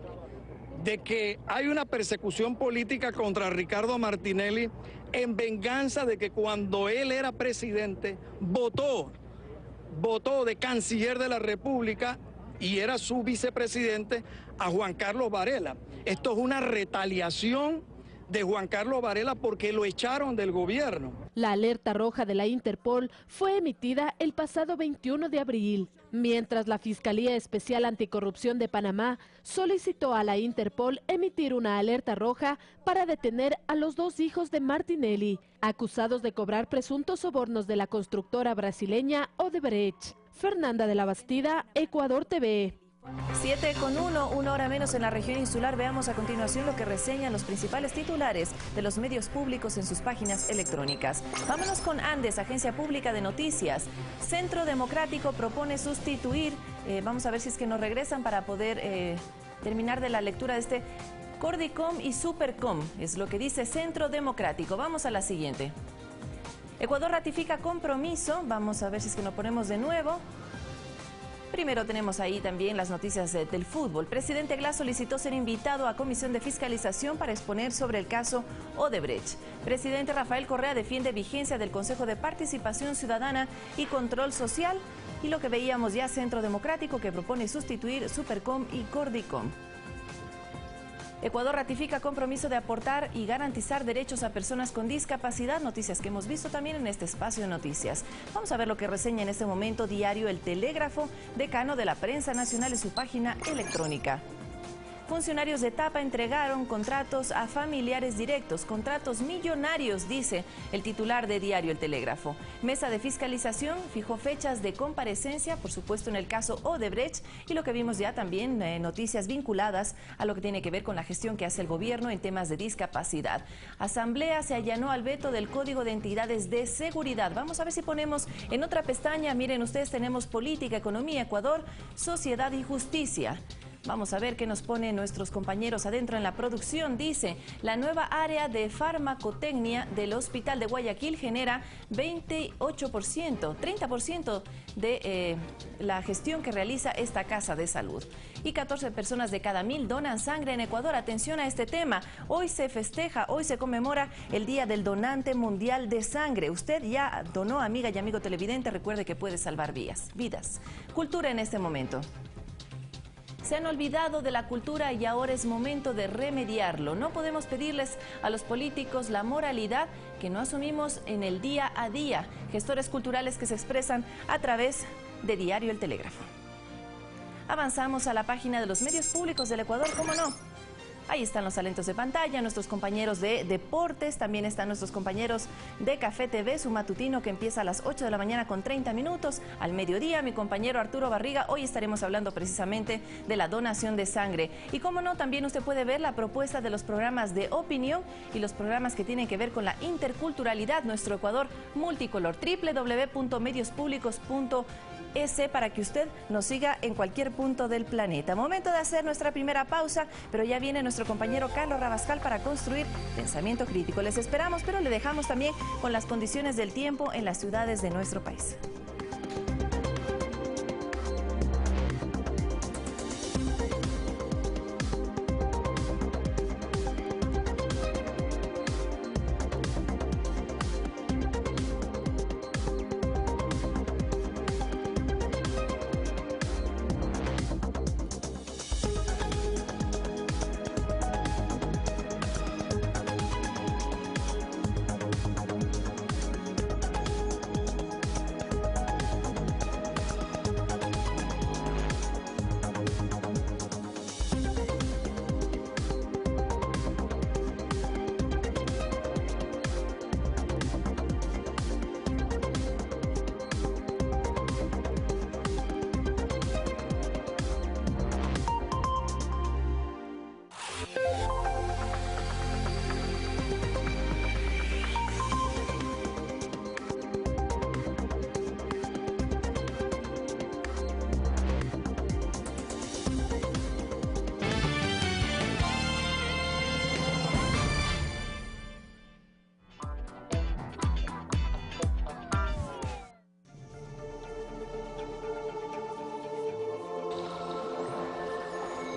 de que hay una persecución política contra Ricardo Martinelli en venganza de que cuando él era presidente votó de canciller de la República y era su vicepresidente a Juan Carlos Varela. Esto es una retaliación de Juan Carlos Varela porque lo echaron del gobierno. La alerta roja de la Interpol fue emitida el pasado 21 de abril, mientras la Fiscalía Especial Anticorrupción de Panamá solicitó a la Interpol emitir una alerta roja para detener a los 2 hijos de Martinelli, acusados de cobrar presuntos sobornos de la constructora brasileña Odebrecht. Fernanda de la Bastida, Ecuador TV. 7:01, 1 hora menos en la región insular. Veamos a continuación lo que reseñan los principales titulares de los medios públicos en sus páginas electrónicas. Vámonos con Andes, Agencia Pública de Noticias. Centro Democrático propone sustituir, vamos a ver si es que nos regresan para poder terminar de la lectura de este Cordicom y Supercom, es lo que dice Centro Democrático. Vamos a la siguiente. Ecuador ratifica compromiso, vamos a ver si es que nos ponemos de nuevo. Primero tenemos ahí también las noticias del fútbol. Presidente Glass solicitó ser invitado a comisión de fiscalización para exponer sobre el caso Odebrecht. Presidente Rafael Correa defiende vigencia del Consejo de Participación Ciudadana y Control Social. Y lo que veíamos ya, Centro Democrático que propone sustituir Supercom y Cordicom. Ecuador ratifica compromiso de aportar y garantizar derechos a personas con discapacidad, noticias que hemos visto también en este espacio de noticias. Vamos a ver lo que reseña en este momento diario El Telégrafo, decano de la prensa nacional en su página electrónica. Funcionarios de etapa entregaron contratos a familiares directos, contratos millonarios, dice el titular de diario El Telégrafo. Mesa de fiscalización fijó fechas de comparecencia, por supuesto en el caso Odebrecht, y lo que vimos ya también, noticias vinculadas a lo que tiene que ver con la gestión que hace el gobierno en temas de discapacidad. Asamblea se allanó al veto del Código de Entidades de Seguridad. Vamos a ver si ponemos en otra pestaña, miren ustedes, tenemos política, economía, Ecuador, sociedad y justicia. Vamos a ver qué nos ponen nuestros compañeros adentro en la producción. Dice, la nueva área de farmacotecnia del Hospital de Guayaquil genera 30% de la gestión que realiza esta casa de salud. Y 14 personas de cada 1000 donan sangre en Ecuador. Atención a este tema. Hoy se festeja, hoy se conmemora el Día del Donante Mundial de Sangre. Usted ya donó, amiga y amigo televidente, recuerde que puede salvar vidas. Cultura en este momento. Se han olvidado de la cultura y ahora es momento de remediarlo. No podemos pedirles a los políticos la moralidad que no asumimos en el día a día. Gestores culturales que se expresan a través de Diario El Telégrafo. Avanzamos a la página de los medios públicos del Ecuador, ¿cómo no? Ahí están los talentos de pantalla, nuestros compañeros de deportes, también están nuestros compañeros de Café TV, su matutino que empieza a las 8 de la mañana con 30 minutos. Al mediodía, mi compañero Arturo Barriga, hoy estaremos hablando precisamente de la donación de sangre. Y cómo no, también usted puede ver la propuesta de los programas de opinión y los programas que tienen que ver con la interculturalidad, nuestro Ecuador multicolor, www.mediospublicos.es para que usted nos siga en cualquier punto del planeta. Momento de hacer nuestra primera pausa, pero ya viene nuestro compañero Carlos Rabascal para construir pensamiento crítico. Les esperamos, pero le dejamos también con las condiciones del tiempo en las ciudades de nuestro país.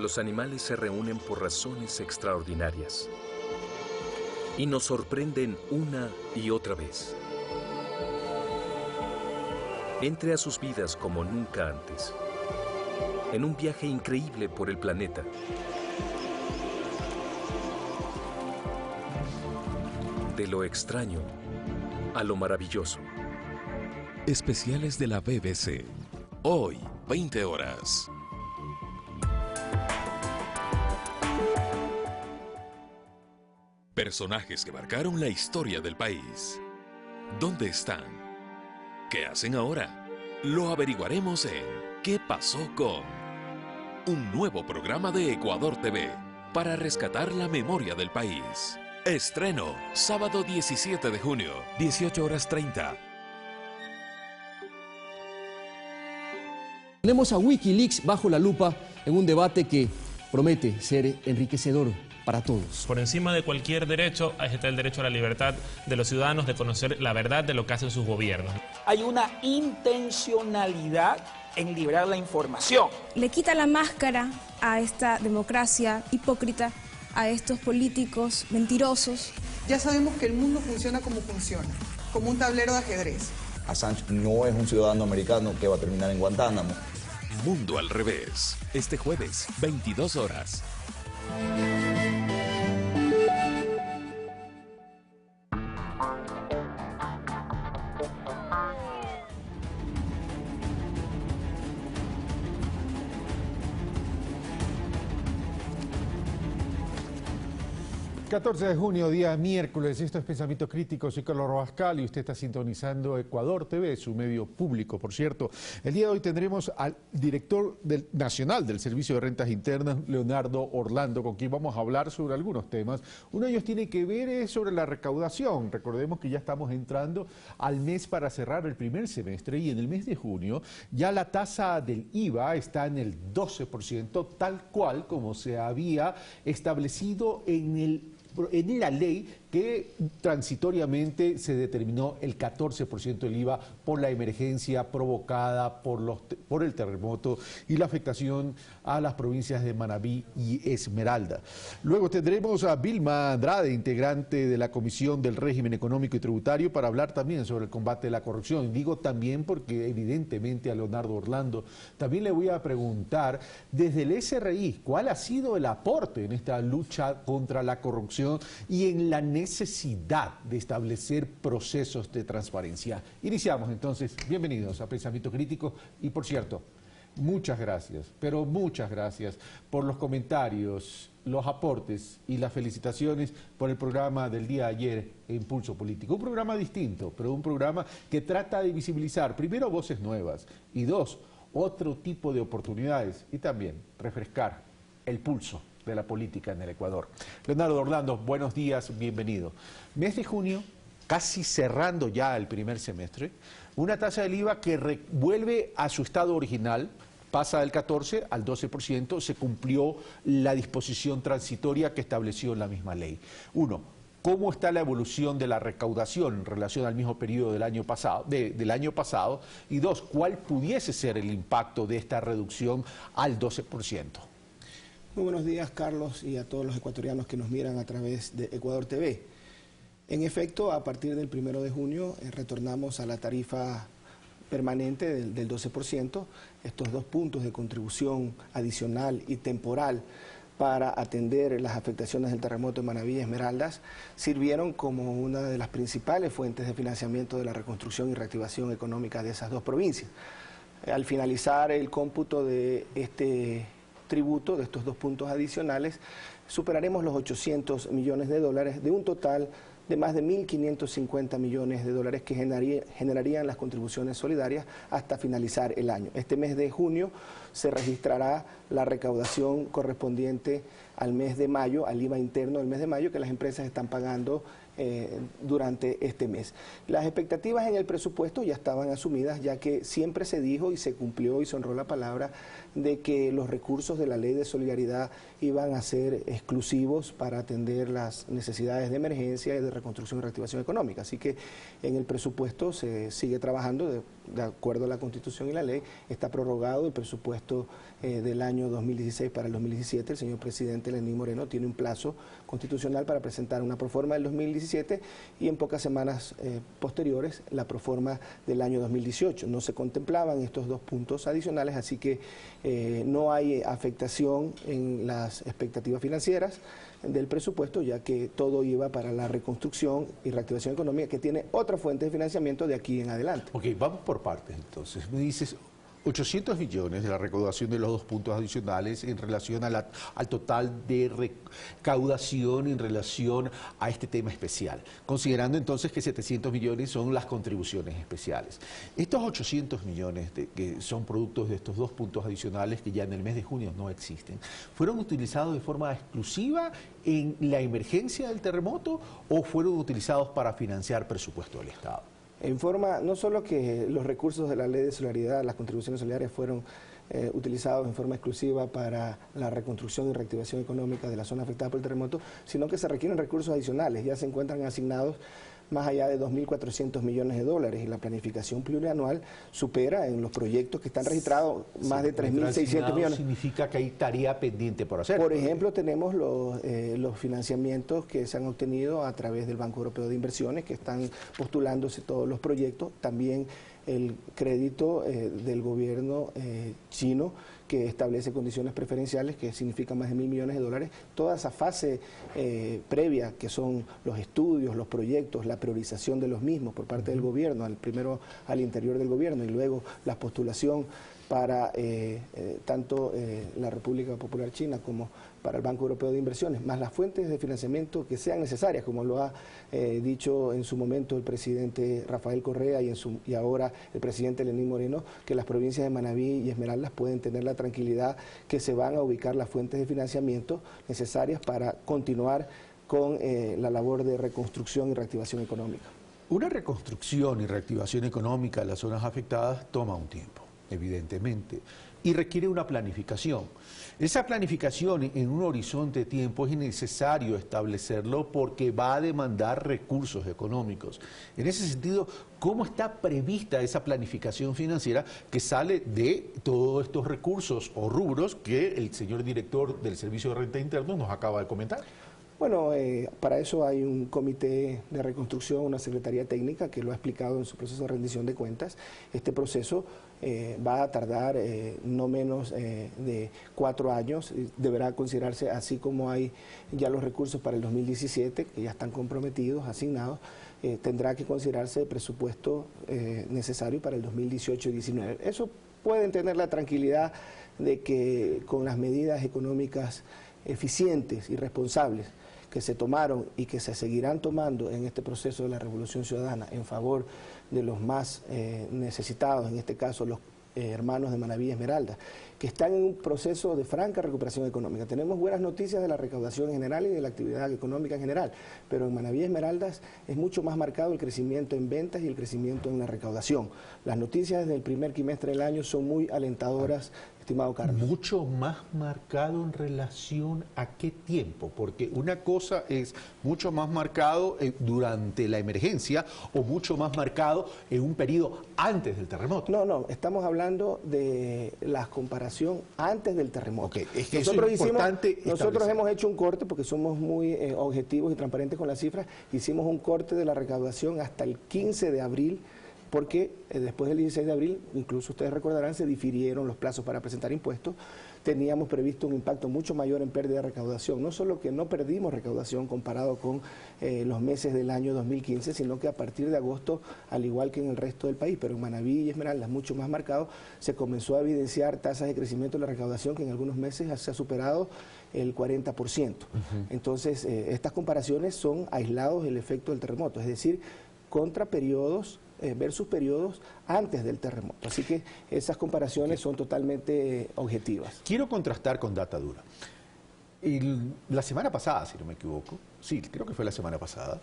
Los animales se reúnen por razones extraordinarias y nos sorprenden una y otra vez. Entre a sus vidas como nunca antes, en un viaje increíble por el planeta. De lo extraño a lo maravilloso. Especiales de la BBC. Hoy, 20 horas. Personajes que marcaron la historia del país. ¿Dónde están? ¿Qué hacen ahora? Lo averiguaremos en ¿Qué pasó con? Un nuevo programa de Ecuador TV para rescatar la memoria del país. Estreno, sábado 17 de junio, 18:30. Tenemos a Wikileaks bajo la lupa en un debate que promete ser enriquecedor para todos. Por encima de cualquier derecho está el derecho a la libertad de los ciudadanos de conocer la verdad de lo que hacen sus gobiernos. Hay una intencionalidad en liberar la información. Le quita la máscara a esta democracia hipócrita, a estos políticos mentirosos. Ya sabemos que el mundo funciona como funciona, como un tablero de ajedrez. Assange no es un ciudadano americano que va a terminar en Guantánamo. Mundo al revés. Este jueves, 22 horas. ...14 de junio, día miércoles, esto es Pensamiento Crítico, soy Carlos Rabascal y usted está sintonizando Ecuador TV, su medio público, por cierto. El día de hoy tendremos al director nacional del Servicio de Rentas Internas, Leonardo Orlando, con quien vamos a hablar sobre algunos temas. Uno de ellos tiene que ver sobre la recaudación. Recordemos que ya estamos entrando al mes para cerrar el primer semestre y en el mes de junio ya la tasa del IVA está en el 12%, tal cual como se había establecido en la ley que transitoriamente se determinó el 14% del IVA por la emergencia provocada por el terremoto y la afectación a las provincias de Manabí y Esmeralda. Luego tendremos a Vilma Andrade, integrante de la Comisión del Régimen Económico y Tributario, para hablar también sobre el combate a la corrupción. Digo también porque evidentemente a Leonardo Orlando también le voy a preguntar desde el SRI cuál ha sido el aporte en esta lucha contra la corrupción y en la necesidad de establecer procesos de transparencia. Iniciamos entonces. Bienvenidos a Pensamiento Crítico y, por cierto, muchas gracias, pero muchas gracias por los comentarios, los aportes y las felicitaciones por el programa del día de ayer, Impulso Político. Un programa distinto, pero un programa que trata de visibilizar, primero, voces nuevas y dos, otro tipo de oportunidades y también refrescar el pulso de la política en el Ecuador. Leonardo Orlando, buenos días, bienvenido. Mes de junio, casi cerrando ya el primer semestre, una tasa del IVA que vuelve a su estado original, pasa del 14 al 12%, se cumplió la disposición transitoria que estableció la misma ley. Uno, ¿cómo está la evolución de la recaudación en relación al mismo periodo del año pasado? Y dos, ¿cuál pudiese ser el impacto de esta reducción al 12%? Muy buenos días, Carlos, y a todos los ecuatorianos que nos miran a través de Ecuador TV. En efecto, a partir del 1 de junio retornamos a la tarifa permanente del 12%, estos 2 puntos de contribución adicional y temporal para atender las afectaciones del terremoto de Manabí y Esmeraldas, sirvieron como una de las principales fuentes de financiamiento de la reconstrucción y reactivación económica de esas 2 provincias. Al finalizar el cómputo de este tributo, de estos 2 puntos adicionales, superaremos los 800 millones de dólares de un total de más de 1.550 millones de dólares que generarían las contribuciones solidarias hasta finalizar el año. Este mes de junio se registrará la recaudación correspondiente al mes de mayo, al IVA interno del mes de mayo, que las empresas están pagando durante este mes. Las expectativas en el presupuesto ya estaban asumidas, ya que siempre se dijo y se cumplió y se honró la palabra de que los recursos de la Ley de Solidaridad iban a ser exclusivos para atender las necesidades de emergencia y de reconstrucción y reactivación económica. Así que en el presupuesto se sigue trabajando de acuerdo a la Constitución y la ley. Está prorrogado el presupuesto del año 2016 para el 2017. El señor presidente Lenín Moreno tiene un plazo constitucional para presentar una proforma del 2017 y en pocas semanas posteriores la proforma del año 2018. No se contemplaban estos dos puntos adicionales, así que no hay afectación en las expectativas financieras del presupuesto, ya que todo iba para la reconstrucción y reactivación económica, que tiene otra fuente de financiamiento de aquí en adelante. Ok, vamos por partes entonces. Me dices 800 millones de la recaudación de los dos puntos adicionales en relación a al total de recaudación en relación a este tema especial, considerando entonces que 700 millones son las contribuciones especiales. Estos 800 millones que son productos de estos dos puntos adicionales que ya en el mes de junio no existen, ¿fueron utilizados de forma exclusiva en la emergencia del terremoto o fueron utilizados para financiar presupuesto del Estado? No solo que los recursos de la Ley de Solidaridad, las contribuciones solidarias fueron utilizados en forma exclusiva para la reconstrucción y reactivación económica de la zona afectada por el terremoto, sino que se requieren recursos adicionales. Ya se encuentran asignados más allá de 2.400 millones de dólares y la planificación plurianual supera en los proyectos que están registrados más de 3.600 millones. Significa que hay tarea pendiente por hacer. Por ejemplo, tenemos los financiamientos que se han obtenido a través del Banco Europeo de Inversiones, que están postulándose todos los proyectos, también el crédito del gobierno chino, que establece condiciones preferenciales que significan más de 1.000 millones de dólares. Toda esa fase previa, que son los estudios, los proyectos, la priorización de los mismos por parte del gobierno, primero al interior del gobierno y luego la postulación para tanto la República Popular China como para el Banco Europeo de Inversiones, más las fuentes de financiamiento que sean necesarias, como lo ha dicho en su momento el presidente Rafael Correa y ahora el presidente Lenín Moreno, que las provincias de Manabí y Esmeraldas pueden tener la tranquilidad que se van a ubicar las fuentes de financiamiento necesarias para continuar con la labor de reconstrucción y reactivación económica. Una reconstrucción y reactivación económica de las zonas afectadas toma un tiempo, evidentemente, y requiere una planificación. Esa planificación en un horizonte de tiempo es necesario establecerlo porque va a demandar recursos económicos. En ese sentido, ¿cómo está prevista esa planificación financiera que sale de todos estos recursos o rubros que el señor director del Servicio de Renta Interno nos acaba de comentar? Bueno, para eso hay un comité de reconstrucción, una secretaría técnica que lo ha explicado en su proceso de rendición de cuentas. Este proceso va a tardar no menos de 4 años, deberá considerarse, así como hay ya los recursos para el 2017, que ya están comprometidos, asignados, tendrá que considerarse el presupuesto necesario para el 2018 y 2019. Eso pueden tener la tranquilidad de que con las medidas económicas eficientes y responsables que se tomaron y que se seguirán tomando en este proceso de la Revolución Ciudadana en favor de los más necesitados, en este caso los hermanos de Manabí y Esmeralda, que están en un proceso de franca recuperación económica. Tenemos buenas noticias de la recaudación en general y de la actividad económica en general, pero en Manabí y Esmeraldas es mucho más marcado el crecimiento en ventas y el crecimiento en la recaudación. Las noticias desde el primer trimestre del año son muy alentadoras, estimado Carlos. Mucho más marcado en relación a qué tiempo, porque una cosa es mucho más marcado durante la emergencia o mucho más marcado en un periodo antes del terremoto. No, estamos hablando de la comparación antes del terremoto. Okay, es que nosotros hemos hecho un corte porque somos muy objetivos y transparentes con las cifras. Hicimos un corte de la recaudación hasta el 15 de abril porque después del 16 de abril, incluso ustedes recordarán, se difirieron los plazos para presentar impuestos. Teníamos previsto un impacto mucho mayor en pérdida de recaudación. No solo que no perdimos recaudación comparado con los meses del año 2015, sino que a partir de agosto, al igual que en el resto del país, pero en Manabí y Esmeraldas mucho más marcado, se comenzó a evidenciar tasas de crecimiento de la recaudación que en algunos meses se ha superado el 40%. Entonces, estas comparaciones son aislados del efecto del terremoto, es decir, contra periodos versus periodos antes del terremoto. Así que esas comparaciones son totalmente objetivas. Quiero contrastar con data dura. La semana pasada, si no me equivoco, sí, creo que fue la semana pasada,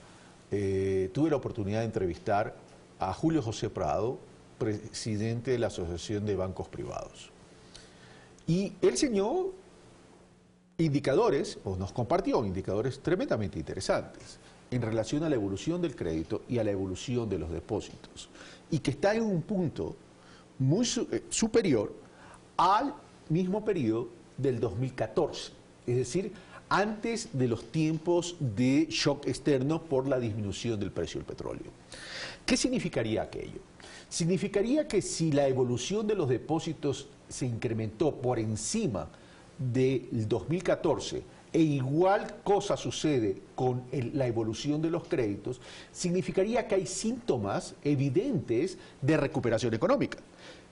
tuve la oportunidad de entrevistar a Julio José Prado, presidente de la Asociación de Bancos Privados. Y él enseñó indicadores, o nos compartió indicadores tremendamente interesantes en relación a la evolución del crédito y a la evolución de los depósitos, y que está en un punto muy superior al mismo periodo del 2014, es decir, antes de los tiempos de shock externo por la disminución del precio del petróleo. ¿Qué significaría aquello? Significaría que si la evolución de los depósitos se incrementó por encima del 2014 e igual cosa sucede con la evolución de los créditos, significaría que hay síntomas evidentes de recuperación económica.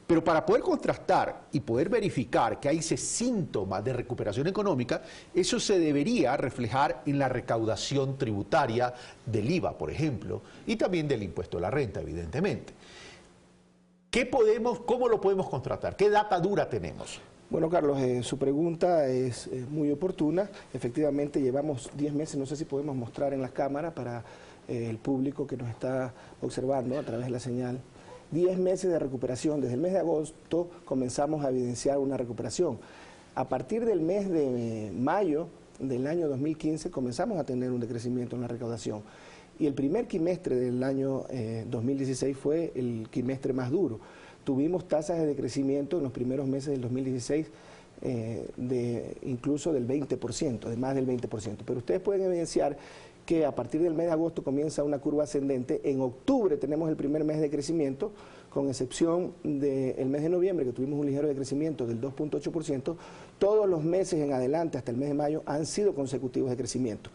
Pero para poder contrastar y poder verificar que hay ese síntoma de recuperación económica, eso se debería reflejar en la recaudación tributaria del IVA, por ejemplo, y también del impuesto a la renta, evidentemente. ¿Cómo lo podemos contrastar? ¿Qué data dura tenemos? Bueno, Carlos, su pregunta es muy oportuna. Efectivamente, llevamos 10 meses, no sé si podemos mostrar en las cámaras para el público que nos está observando a través de la señal. 10 meses de recuperación. Desde el mes de agosto comenzamos a evidenciar una recuperación. A partir del mes de mayo del año 2015 comenzamos a tener un decrecimiento en la recaudación. Y el primer quimestre del año 2016 fue el quimestre más duro. Tuvimos tasas de decrecimiento en los primeros meses del 2016 incluso del 20%, de más del 20%. Pero ustedes pueden evidenciar que a partir del mes de agosto comienza una curva ascendente. En octubre tenemos el primer mes de crecimiento, con excepción del mes de noviembre, que tuvimos un ligero decrecimiento del 2.8%. Todos los meses en adelante, hasta el mes de mayo, han sido consecutivos de crecimiento.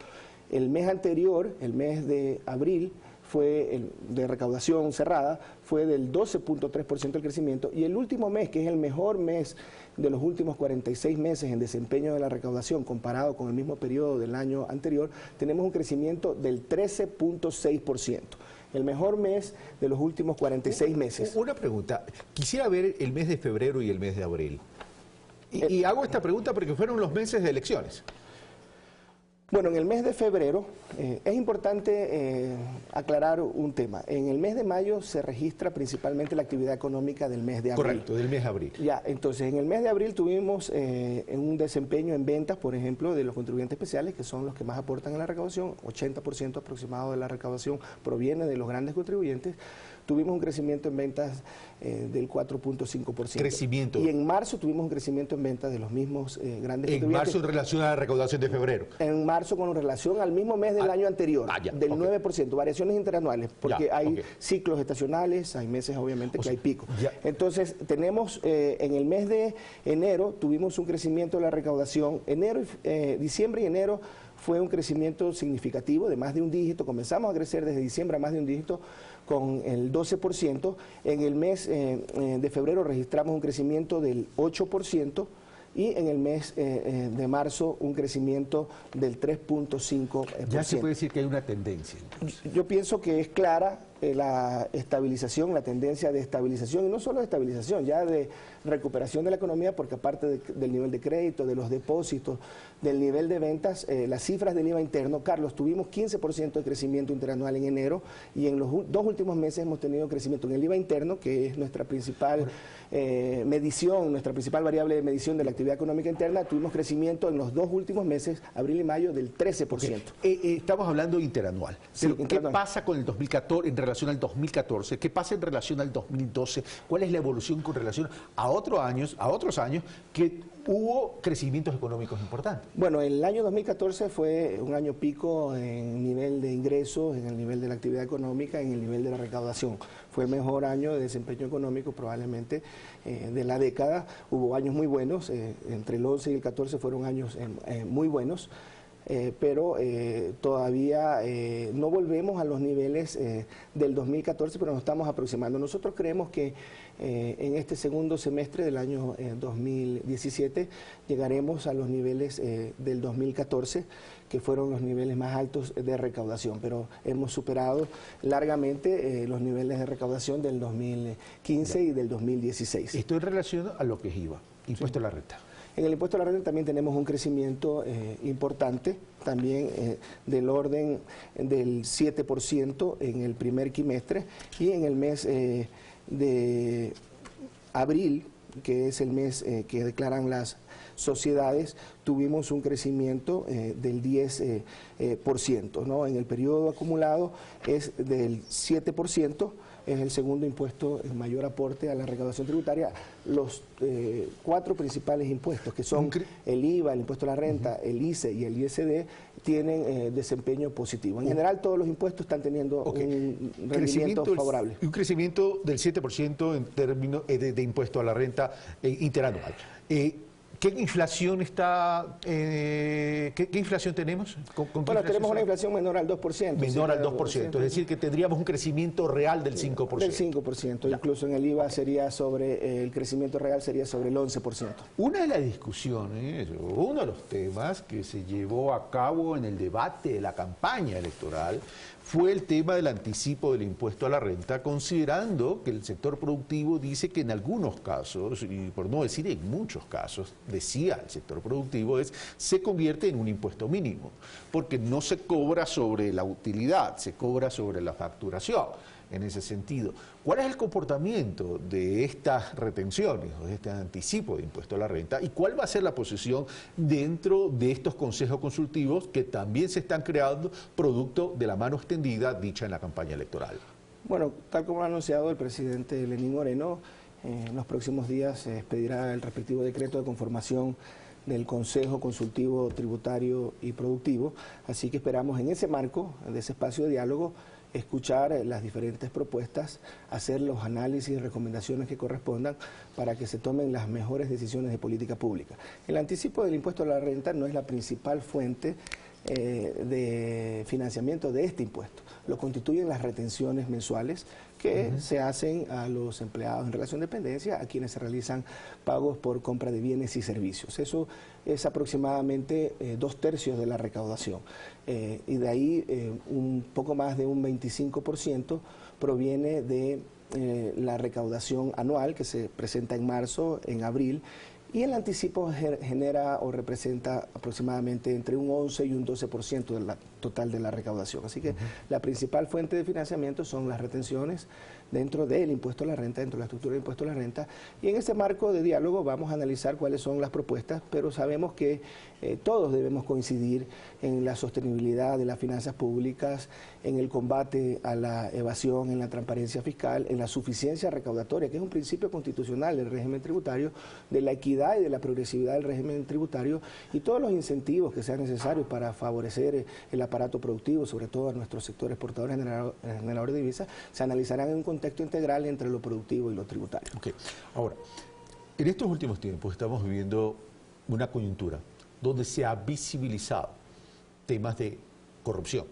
El mes anterior, el mes de abril, fue de recaudación cerrada, fue del 12.3% el crecimiento, y el último mes, que es el mejor mes de los últimos 46 meses en desempeño de la recaudación comparado con el mismo periodo del año anterior, tenemos un crecimiento del 13.6%. El mejor mes de los últimos 46 meses. Una pregunta, quisiera ver el mes de febrero y el mes de abril. Y hago esta pregunta porque fueron los meses de elecciones. Bueno, en el mes de febrero es importante aclarar un tema. En el mes de mayo se registra principalmente la actividad económica del mes de abril. Correcto, del mes de abril. Ya, entonces en el mes de abril tuvimos un desempeño en ventas, por ejemplo, de los contribuyentes especiales, que son los que más aportan a la recaudación. 80% aproximado de la recaudación proviene de los grandes contribuyentes. Tuvimos un crecimiento en ventas del 4.5%. Crecimiento. Y en marzo tuvimos un crecimiento en ventas de los mismos grandes contribuyentes. ¿En marzo en relación a la recaudación de febrero? En marzo con relación al mismo mes del año anterior, del 9%, variaciones interanuales, porque hay ciclos estacionales, hay meses obviamente que hay picos. Entonces tenemos en el mes de enero tuvimos un crecimiento de la recaudación, diciembre y enero fue un crecimiento significativo de más de un dígito, comenzamos a crecer desde diciembre a más de un dígito con el 12%, en el mes de febrero registramos un crecimiento del 8%, y en el mes de marzo un crecimiento del 3.5%. Ya se puede decir que hay una tendencia. Entonces. Yo pienso que es clara la estabilización, la tendencia de estabilización, y no solo de estabilización, ya de recuperación de la economía, porque aparte del nivel de crédito, de los depósitos, del nivel de ventas, las cifras del IVA interno, Carlos, tuvimos 15% de crecimiento interanual en enero, y en los 2 últimos meses hemos tenido crecimiento en el IVA interno, que es nuestra principal medición, nuestra principal variable de medición de la actividad económica interna. Tuvimos crecimiento en los 2 últimos meses, abril y mayo, del 13%. Estamos hablando interanual. Sí, ¿Qué pasa con el 2014 en relación al 2014? ¿Qué pasa en relación al 2012? ¿Cuál es la evolución con relación a otros años que hubo crecimientos económicos importantes? Bueno, el año 2014 fue un año pico en nivel de ingresos, en el nivel de la actividad económica, en el nivel de la recaudación. Fue el mejor año de desempeño económico probablemente de la década. Hubo años muy buenos, entre el 11 y el 14 fueron años muy buenos. Pero todavía no volvemos a los niveles del 2014, pero nos estamos aproximando. Nosotros creemos que en este segundo semestre del año 2017 llegaremos a los niveles del 2014, que fueron los niveles más altos de recaudación, pero hemos superado largamente los niveles de recaudación del 2015 y del 2016. Esto en relación a lo que es IVA, impuesto a la renta. En el impuesto a la renta también tenemos un crecimiento importante, también del orden del 7% en el primer quimestre, y en el mes de abril que es el mes que declaran las sociedades, tuvimos un crecimiento del 10%, ¿no? En el periodo acumulado es del 7%, es el segundo impuesto en mayor aporte a la recaudación tributaria. Los 4 principales impuestos, que son el IVA, el impuesto a la renta, el ICE y el ISD, tienen desempeño positivo. En general, todos los impuestos están teniendo un rendimiento favorable. Un crecimiento del 7% en términos de impuesto a la renta interanual. ¿Qué inflación está? ¿Qué inflación tenemos? Bueno, tenemos una inflación menor al 2%. Menor al 2%, es decir, que tendríamos un crecimiento real del 5%. Del 5%, incluso en el IVA sería sobre, el crecimiento real sería sobre el 11%. Una de las discusiones, uno de los temas que se llevó a cabo en el debate de la campaña electoral fue el tema del anticipo del impuesto a la renta, considerando que el sector productivo dice que en algunos casos, y por no decir en muchos casos, decía el sector productivo, se convierte en un impuesto mínimo, porque no se cobra sobre la utilidad, se cobra sobre la facturación. En ese sentido, ¿cuál es el comportamiento de estas retenciones o de este anticipo de impuesto a la renta y cuál va a ser la posición dentro de estos consejos consultivos que también se están creando producto de la mano extendida dicha en la campaña electoral? Bueno, tal como lo ha anunciado el presidente Lenín Moreno, en los próximos días se expedirá el respectivo decreto de conformación del Consejo Consultivo Tributario y Productivo, así que esperamos en ese marco, de ese espacio de diálogo, escuchar las diferentes propuestas, hacer los análisis y recomendaciones que correspondan para que se tomen las mejores decisiones de política pública. El anticipo del impuesto a la renta no es la principal fuente de financiamiento de este impuesto. Lo constituyen las retenciones mensuales que se hacen a los empleados en relación de dependencia, a quienes se realizan pagos por compra de bienes y servicios. Eso es aproximadamente 2/3 de la recaudación. Y de ahí un poco más de un 25% proviene de la recaudación anual que se presenta en marzo, en abril, y el anticipo genera o representa aproximadamente entre un 11 y un 12% del total de la recaudación. Así que la principal fuente de financiamiento son las retenciones dentro del impuesto a la renta, dentro de la estructura del impuesto a la renta. Y en ese marco de diálogo vamos a analizar cuáles son las propuestas, pero sabemos que todos debemos coincidir en la sostenibilidad de las finanzas públicas, en el combate a la evasión, en la transparencia fiscal, en la suficiencia recaudatoria, que es un principio constitucional del régimen tributario, de la equidad y de la progresividad del régimen tributario y todos los incentivos que sean necesarios para favorecer el aparato productivo, sobre todo a nuestros sectores exportadores generadores de divisas, se analizarán en un contexto integral entre lo productivo y lo tributario. Okay. Ahora, en estos últimos tiempos estamos viviendo una coyuntura donde se ha visibilizado temas de corrupción.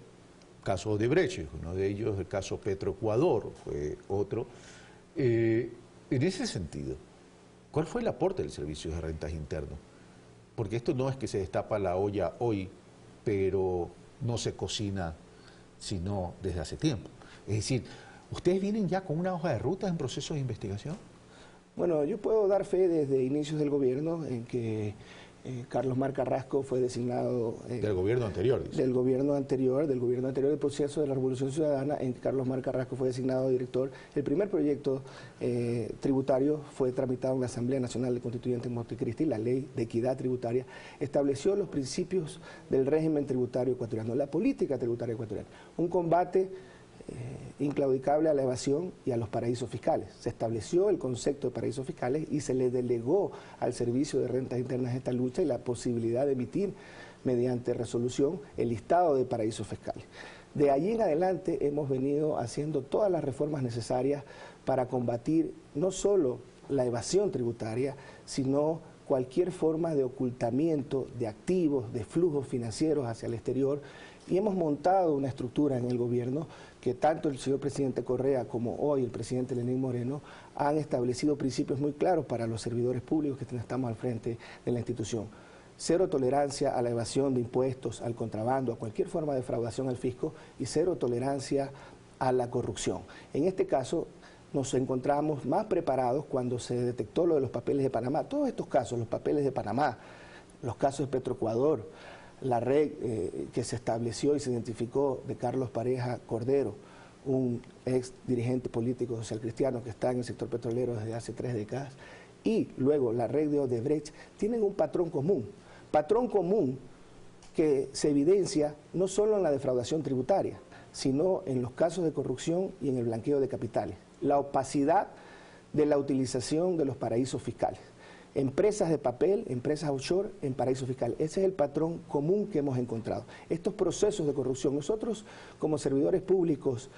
Caso de Brecht, uno de ellos, el caso Petroecuador, fue otro. En ese sentido, ¿cuál fue el aporte del Servicio de Rentas Interno? Porque esto no es que se destapa la olla hoy, pero no se cocina sino desde hace tiempo. Es decir, ¿ustedes vienen ya con una hoja de ruta en proceso de investigación? Bueno, yo puedo dar fe desde inicios del gobierno en que Carlos Mar Carrasco fue designado... del gobierno anterior, dice. Del gobierno anterior del proceso de la Revolución Ciudadana, en que Carlos Mar Carrasco fue designado director. El primer proyecto tributario fue tramitado en la Asamblea Nacional de Constituyentes en Montecristi, la Ley de Equidad Tributaria, estableció los principios del régimen tributario ecuatoriano, la política tributaria ecuatoriana, un combate inclaudicable a la evasión y a los paraísos fiscales. Se estableció el concepto de paraísos fiscales y se le delegó al Servicio de Rentas Internas esta lucha y la posibilidad de emitir mediante resolución el listado de paraísos fiscales. De allí en adelante hemos venido haciendo todas las reformas necesarias para combatir no solo la evasión tributaria, sino cualquier forma de ocultamiento de activos, de flujos financieros hacia el exterior, y hemos montado una estructura en el gobierno que tanto el señor presidente Correa como hoy el presidente Lenín Moreno han establecido principios muy claros para los servidores públicos que estamos al frente de la institución. Cero tolerancia a la evasión de impuestos, al contrabando, a cualquier forma de defraudación al fisco y cero tolerancia a la corrupción. En este caso nos encontramos más preparados cuando se detectó lo de los papeles de Panamá. Todos estos casos, los papeles de Panamá, los casos de Petroecuador, la red que se estableció y se identificó de Carlos Pareja Cordero, un ex dirigente político social cristiano que está en el sector petrolero desde hace 3 décadas y luego la red de Odebrecht tienen un patrón común que se evidencia no solo en la defraudación tributaria, sino en los casos de corrupción y en el blanqueo de capitales. La opacidad de la utilización de los paraísos fiscales. Empresas de papel, empresas offshore en paraísos fiscales. Ese es el patrón común que hemos encontrado. Estos procesos de corrupción, nosotros como servidores públicos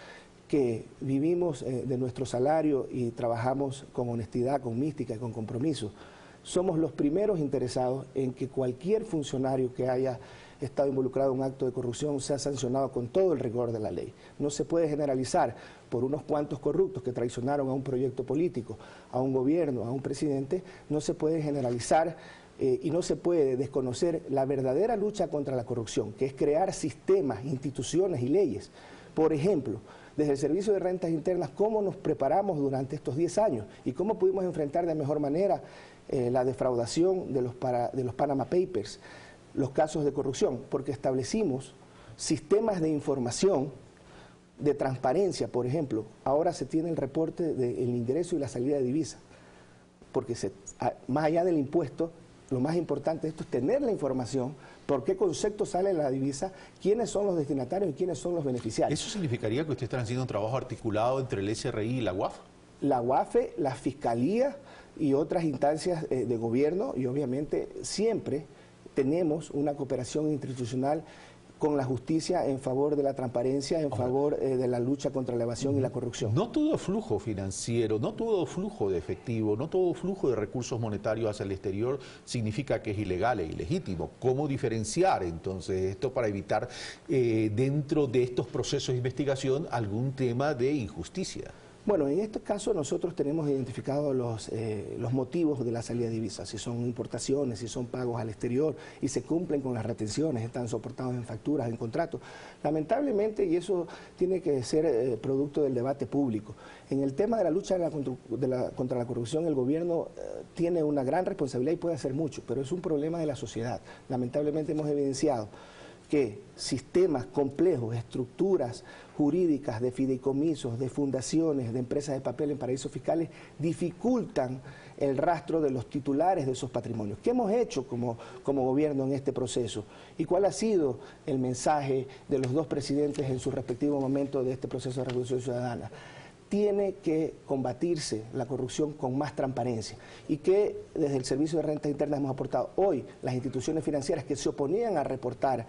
que vivimos de nuestro salario y trabajamos con honestidad, con mística y con compromiso, somos los primeros interesados en que cualquier funcionario que haya estado involucrado en un acto de corrupción sea sancionado con todo el rigor de la ley. No se puede generalizar por unos cuantos corruptos que traicionaron a un proyecto político, a un gobierno, a un presidente, no se puede generalizar y no se puede desconocer la verdadera lucha contra la corrupción, que es crear sistemas, instituciones y leyes. Por ejemplo, desde el Servicio de Rentas Internas, cómo nos preparamos durante estos 10 años y cómo pudimos enfrentar de mejor manera la defraudación de los Panama Papers, los casos de corrupción, porque establecimos sistemas de información, de transparencia. Por ejemplo, ahora se tiene el reporte del ingreso y la salida de divisas, porque más allá del impuesto, lo más importante de esto es tener la información, por qué concepto sale la divisa, quiénes son los destinatarios y quiénes son los beneficiarios. ¿Eso significaría que ustedes están haciendo un trabajo articulado entre el SRI y la UAF? La UAF, la Fiscalía y otras instancias de gobierno, y obviamente siempre tenemos una cooperación institucional con la justicia en favor de la transparencia, en favor de la lucha contra la evasión y la corrupción. No todo flujo financiero, no todo flujo de efectivo, no todo flujo de recursos monetarios hacia el exterior significa que es ilegal e ilegítimo. ¿Cómo diferenciar entonces esto para evitar dentro de estos procesos de investigación algún tema de injusticia? Bueno, en este caso nosotros tenemos identificados los motivos de la salida de divisas, si son importaciones, si son pagos al exterior y se cumplen con las retenciones, están soportados en facturas, en contratos. Lamentablemente, y eso tiene que ser producto del debate público, en el tema de la lucha contra la corrupción el gobierno tiene una gran responsabilidad y puede hacer mucho, pero es un problema de la sociedad. Lamentablemente hemos evidenciado que sistemas complejos, estructuras jurídicas de fideicomisos, de fundaciones, de empresas de papel en paraísos fiscales dificultan el rastro de los titulares de esos patrimonios. ¿Qué hemos hecho como gobierno en este proceso? ¿Y cuál ha sido el mensaje de los dos presidentes en su respectivo momento de este proceso de revolución ciudadana? Tiene que combatirse la corrupción con más transparencia y que desde el Servicio de Rentas Internas hemos aportado. Hoy las instituciones financieras que se oponían a reportar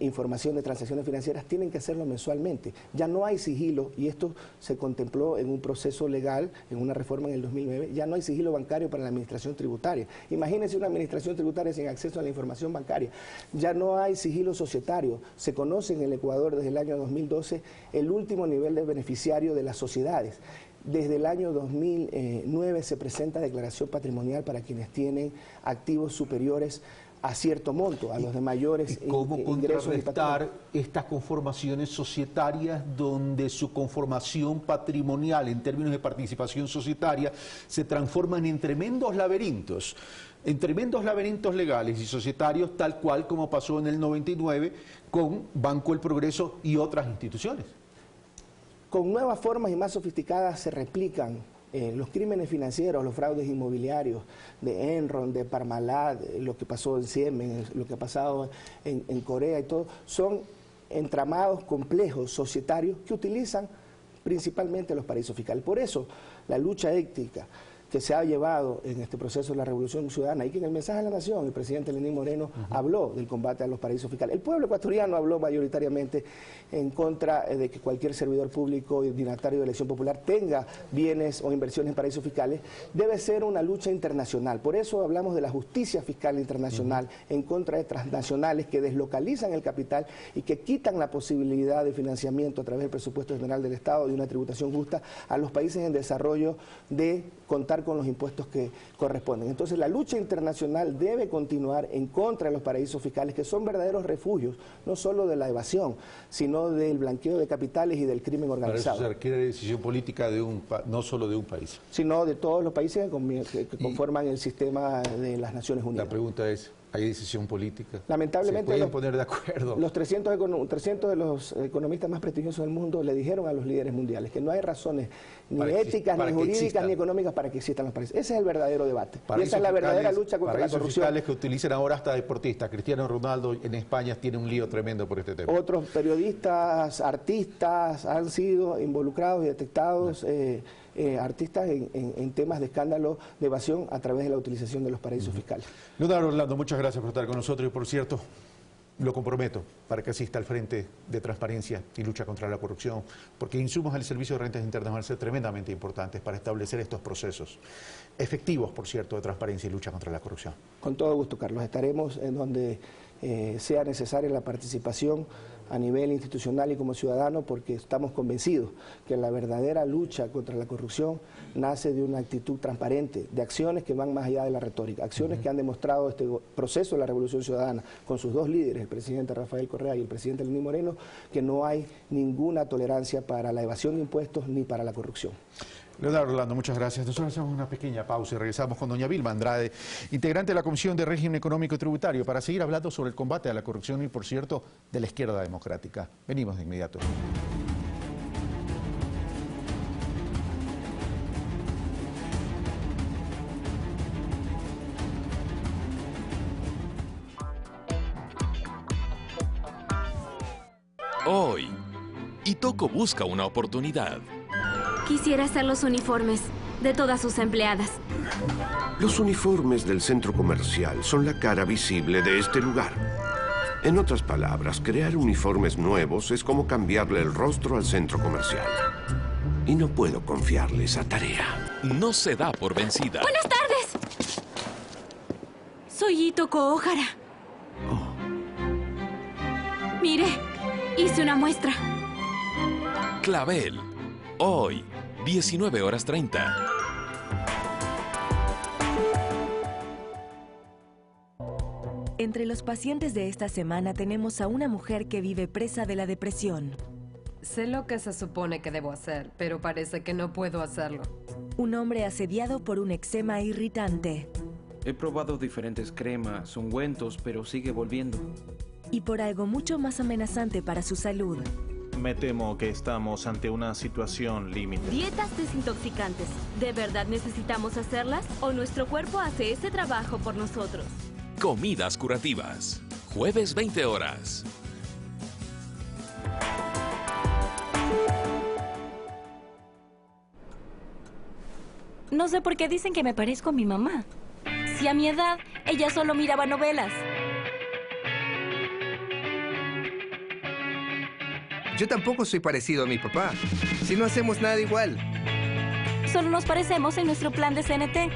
información de transacciones financieras tienen que hacerlo mensualmente. Ya no hay sigilo, y esto se contempló en un proceso legal, en una reforma en el 2009, ya no hay sigilo bancario para la administración tributaria. Imagínense una administración tributaria sin acceso a la información bancaria. Ya no hay sigilo societario. Se conoce en el Ecuador desde el año 2012 el último nivel de beneficiario de las sociedades. Desde el año 2009 se presenta declaración patrimonial para quienes tienen activos superiores a cierto monto, a los de mayores ingresos. ¿Cómo contrarrestar estas conformaciones societarias donde su conformación patrimonial en términos de participación societaria se transforman en tremendos laberintos legales y societarios, tal cual como pasó en el 99 con Banco del Progreso y otras instituciones? Con nuevas formas y más sofisticadas se replican los crímenes financieros, los fraudes inmobiliarios de Enron, de Parmalat, lo que pasó en Siemens, lo que ha pasado en Corea y todo, son entramados complejos societarios que utilizan principalmente los paraísos fiscales. Por eso la lucha ética que se ha llevado en este proceso de la Revolución Ciudadana y que en el mensaje a la Nación el presidente Lenín Moreno habló del combate a los paraísos fiscales. El pueblo ecuatoriano habló mayoritariamente en contra de que cualquier servidor público y dignatario de elección popular tenga bienes o inversiones en paraísos fiscales. Debe ser una lucha internacional. Por eso hablamos de la justicia fiscal internacional en contra de transnacionales que deslocalizan el capital y que quitan la posibilidad de financiamiento a través del presupuesto general del Estado y una tributación justa a los países en desarrollo de contar con los impuestos que corresponden. Entonces la lucha internacional debe continuar en contra de los paraísos fiscales, que son verdaderos refugios, no solo de la evasión, sino del blanqueo de capitales y del crimen organizado. Para eso se requiere decisión política no solo de un país, sino de todos los países que conforman el sistema de las Naciones Unidas. La pregunta es, Hay decisión política. Lamentablemente, se pueden poner de acuerdo. Los 300 de los economistas más prestigiosos del mundo le dijeron a los líderes mundiales que no hay razones ni éticas, ni jurídicas, ni económicas para que existan los paraísos. Ese es el verdadero debate. Y esa es la verdadera lucha contra la corrupción. Fiscales que utilizan ahora hasta deportistas. Cristiano Ronaldo en España tiene un lío tremendo por este tema. Otros periodistas, artistas han sido involucrados y detectados. Artistas en temas de escándalo de evasión a través de la utilización de los paraísos fiscales. Leonardo Orlando, muchas gracias por estar con nosotros y, por cierto, lo comprometo para que asista al Frente de Transparencia y Lucha contra la Corrupción, porque insumos al Servicio de Rentas Internas van a ser tremendamente importantes para establecer estos procesos efectivos, por cierto, de transparencia y lucha contra la corrupción. Con todo gusto, Carlos. Estaremos en donde sea necesaria la participación a nivel institucional y como ciudadano, porque estamos convencidos que la verdadera lucha contra la corrupción nace de una actitud transparente, de acciones que van más allá de la retórica, acciones que han demostrado este proceso de la Revolución Ciudadana con sus dos líderes, el presidente Rafael Correa y el presidente Lenín Moreno, que no hay ninguna tolerancia para la evasión de impuestos ni para la corrupción. Leonardo Orlando, muchas gracias. Nosotros hacemos una pequeña pausa y regresamos con doña Vilma Andrade, integrante de la Comisión de Régimen Económico y Tributario, para seguir hablando sobre el combate a la corrupción y, por cierto, de la izquierda democrática. Venimos de inmediato. Hoy, Itoco busca una oportunidad. Quisiera hacer los uniformes de todas sus empleadas. Los uniformes del centro comercial son la cara visible de este lugar. En otras palabras, crear uniformes nuevos es como cambiarle el rostro al centro comercial. Y no puedo confiarle esa tarea. No se da por vencida. ¡Buenas tardes! Soy Itoco Ohara. Mire, hice una muestra. Clavel. Hoy, 19:30. Entre los pacientes de esta semana tenemos a una mujer que vive presa de la depresión. Sé lo que se supone que debo hacer, pero parece que no puedo hacerlo. Un hombre asediado por un eczema irritante. He probado diferentes cremas, ungüentos, pero sigue volviendo. Y por algo mucho más amenazante para su salud. Me temo que estamos ante una situación límite. Dietas desintoxicantes. ¿De verdad necesitamos hacerlas? ¿O nuestro cuerpo hace ese trabajo por nosotros? Comidas curativas. Jueves 20 horas. No sé por qué dicen que me parezco a mi mamá. Si a mi edad, ella solo miraba novelas. Yo tampoco soy parecido a mi papá. Si no hacemos nada igual. Solo nos parecemos en nuestro plan de CNT.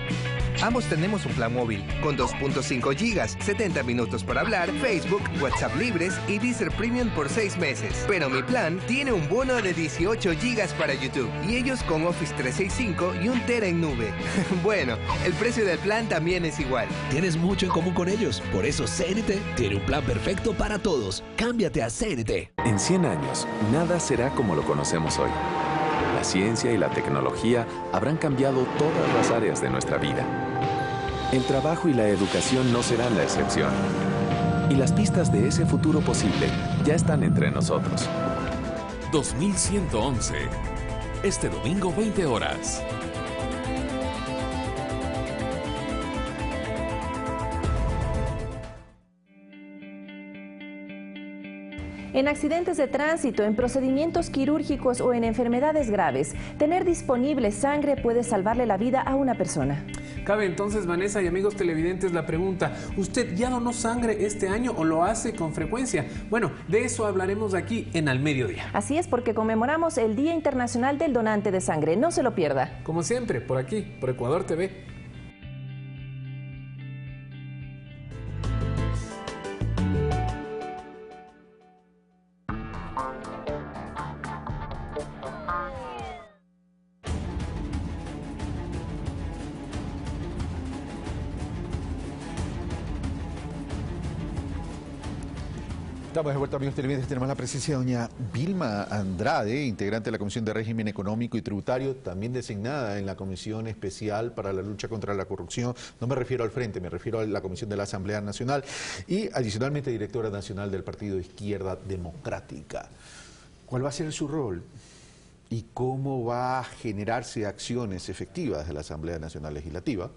Ambos tenemos un plan móvil con 2.5 gigas, 70 minutos para hablar, Facebook, WhatsApp libres y Deezer Premium por 6 meses. Pero mi plan tiene un bono de 18 gigas para YouTube y ellos con Office 365 y 1 tera en nube. Bueno, el precio del plan también es igual. Tienes mucho en común con ellos, por eso CNT tiene un plan perfecto para todos. Cámbiate a CNT. En 100 años, nada será como lo conocemos hoy. La ciencia y la tecnología habrán cambiado todas las áreas de nuestra vida. El trabajo y la educación no serán la excepción. Y las pistas de ese futuro posible ya están entre nosotros. 2111. Este domingo 20 horas. En accidentes de tránsito, en procedimientos quirúrgicos o en enfermedades graves, tener disponible sangre puede salvarle la vida a una persona. Cabe entonces, Vanessa y amigos televidentes, la pregunta: ¿usted ya donó sangre este año o lo hace con frecuencia? Bueno, de eso hablaremos aquí en Al Mediodía. Así es, porque conmemoramos el Día Internacional del Donante de Sangre. No se lo pierda. Como siempre, por aquí, por Ecuador TV. Estamos de vuelta, amigos televidentes. Tenemos la presencia de doña Vilma Andrade, integrante de la Comisión de Régimen Económico y Tributario, también designada en la Comisión Especial para la Lucha contra la Corrupción. No me refiero al frente, me refiero a la Comisión de la Asamblea Nacional y adicionalmente directora nacional del Partido Izquierda Democrática. ¿Cuál va a ser su rol? ¿Y cómo va a generarse acciones efectivas de la Asamblea Nacional Legislativa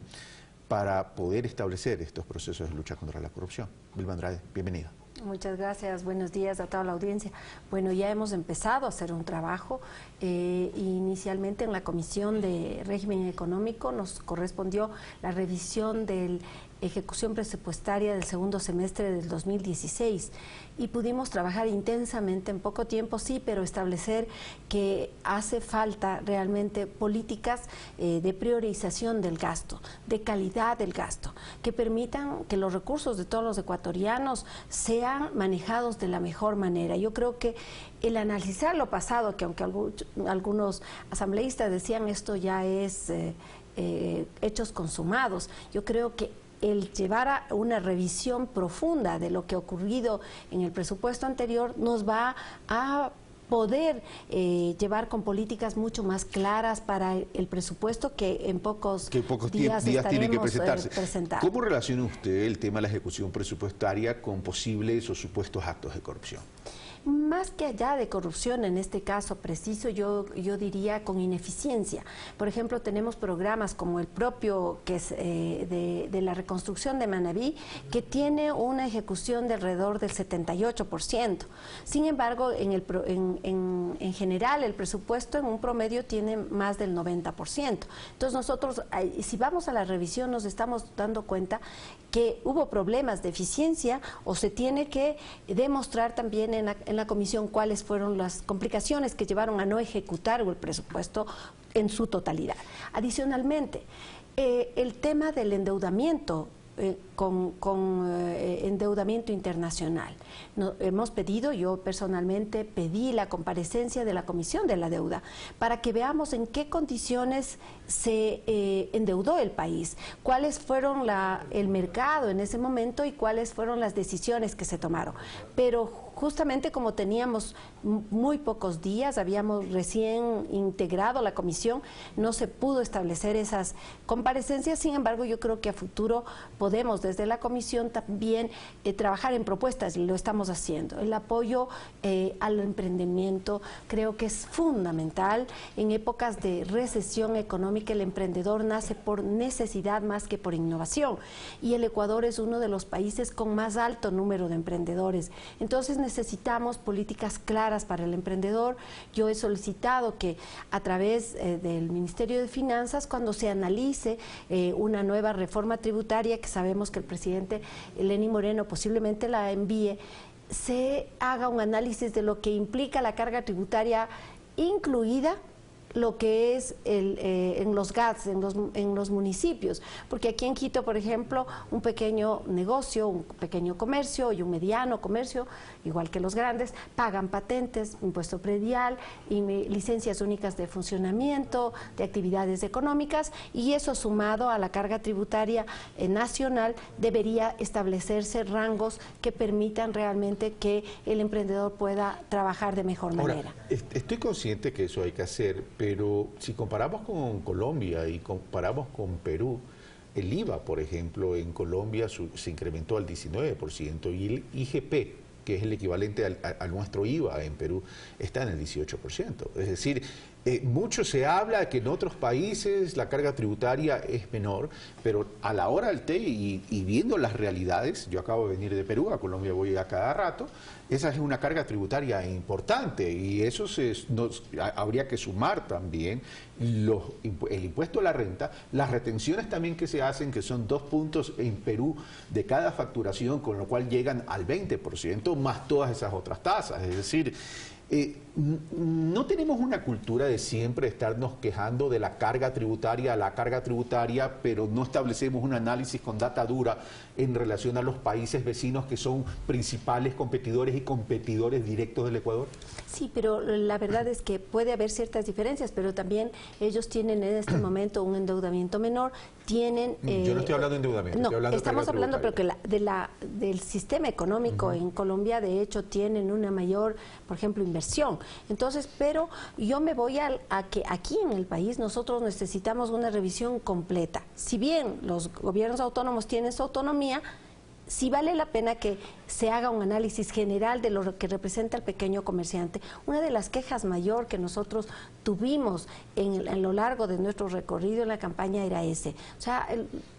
para poder establecer estos procesos de lucha contra la corrupción? Vilma Andrade, bienvenida. Muchas gracias, buenos días a toda la audiencia. Bueno, ya hemos empezado a hacer un trabajo. Inicialmente en la Comisión de Régimen Económico nos correspondió la revisión de ejecución presupuestaria del segundo semestre del 2016 y pudimos trabajar intensamente en poco tiempo, sí, pero establecer que hace falta realmente políticas de priorización del gasto, de calidad del gasto, que permitan que los recursos de todos los ecuatorianos sean manejados de la mejor manera. Yo creo que el analizar lo pasado, que aunque algunos asambleístas decían esto ya es hechos consumados, yo creo que el llevar a una revisión profunda de lo que ha ocurrido en el presupuesto anterior nos va a poder llevar con políticas mucho más claras para el presupuesto que en pocos días tiene que presentarse. Presentar. ¿Cómo relaciona usted el tema de la ejecución presupuestaria con posibles o supuestos actos de corrupción? Más que allá de corrupción, en este caso preciso, yo diría con ineficiencia. Por ejemplo, tenemos programas como el propio que es de la reconstrucción de Manabí, que tiene una ejecución de alrededor del 78%. Sin embargo, en general, el presupuesto en un promedio tiene más del 90%. Entonces nosotros, si vamos a la revisión, nos estamos dando cuenta que hubo problemas de eficiencia o se tiene que demostrar también en la comisión cuáles fueron las complicaciones que llevaron a no ejecutar el presupuesto en su totalidad. Adicionalmente, el tema del endeudamiento con endeudamiento internacional. Hemos pedido, yo personalmente pedí la comparecencia de la Comisión de la Deuda para que veamos en qué condiciones se endeudó el país, cuáles fueron el mercado en ese momento y cuáles fueron las decisiones que se tomaron. Pero justamente como teníamos muy pocos días, habíamos recién integrado la comisión, no se pudo establecer esas comparecencias. Sin embargo, yo creo que a futuro podemos desde la comisión también trabajar en propuestas, y lo estamos haciendo. El apoyo al emprendimiento creo que es fundamental. En épocas de recesión económica, el emprendedor nace por necesidad más que por innovación, y el Ecuador es uno de los países con más alto número de emprendedores. Entonces necesitamos políticas claras para el emprendedor. Yo he solicitado que a través del Ministerio de Finanzas, cuando se analice una nueva reforma tributaria, que sabemos que el presidente Lenín Moreno posiblemente la envíe, se haga un análisis de lo que implica la carga tributaria, incluida lo que es en los GATS, en los municipios, porque aquí en Quito, por ejemplo, un pequeño negocio, un pequeño comercio y un mediano comercio, igual que los grandes, pagan patentes, impuesto predial y licencias únicas de funcionamiento, de actividades económicas, y eso sumado a la carga tributaria nacional debería establecerse rangos que permitan realmente que el emprendedor pueda trabajar de mejor manera. Estoy consciente que eso hay que hacer, pero si comparamos con Colombia y comparamos con Perú, el IVA, por ejemplo, en Colombia se incrementó al 19% y el IGP, que es el equivalente a nuestro IVA en Perú, está en el 18%. Es decir, mucho se habla de que en otros países la carga tributaria es menor, pero a la hora del té y viendo las realidades, yo acabo de venir de Perú, a Colombia voy a cada rato, esa es una carga tributaria importante, y eso habría que sumar también el impuesto a la renta, las retenciones también que se hacen, que son 2 puntos en Perú de cada facturación, con lo cual llegan al 20%, más todas esas otras tasas. Es decir, No tenemos una cultura de siempre estarnos quejando de la carga tributaria, pero no establecemos un análisis con data dura en relación a los países vecinos que son principales competidores y competidores directos del Ecuador. Sí, pero la verdad es que puede haber ciertas diferencias, pero también ellos tienen en este momento un endeudamiento menor, tienen... Yo no estoy hablando de endeudamiento, no, estoy hablando estamos hablando pero que del sistema económico en Colombia, de hecho, tienen una mayor, por ejemplo, inversión. Entonces, pero yo me voy a que aquí en el país nosotros necesitamos una revisión completa. Si bien los gobiernos autónomos tienen su autonomía, sí vale la pena que se haga un análisis general de lo que representa el pequeño comerciante. Una de las quejas mayor que nosotros tuvimos en lo largo de nuestro recorrido en la campaña era ese. O sea,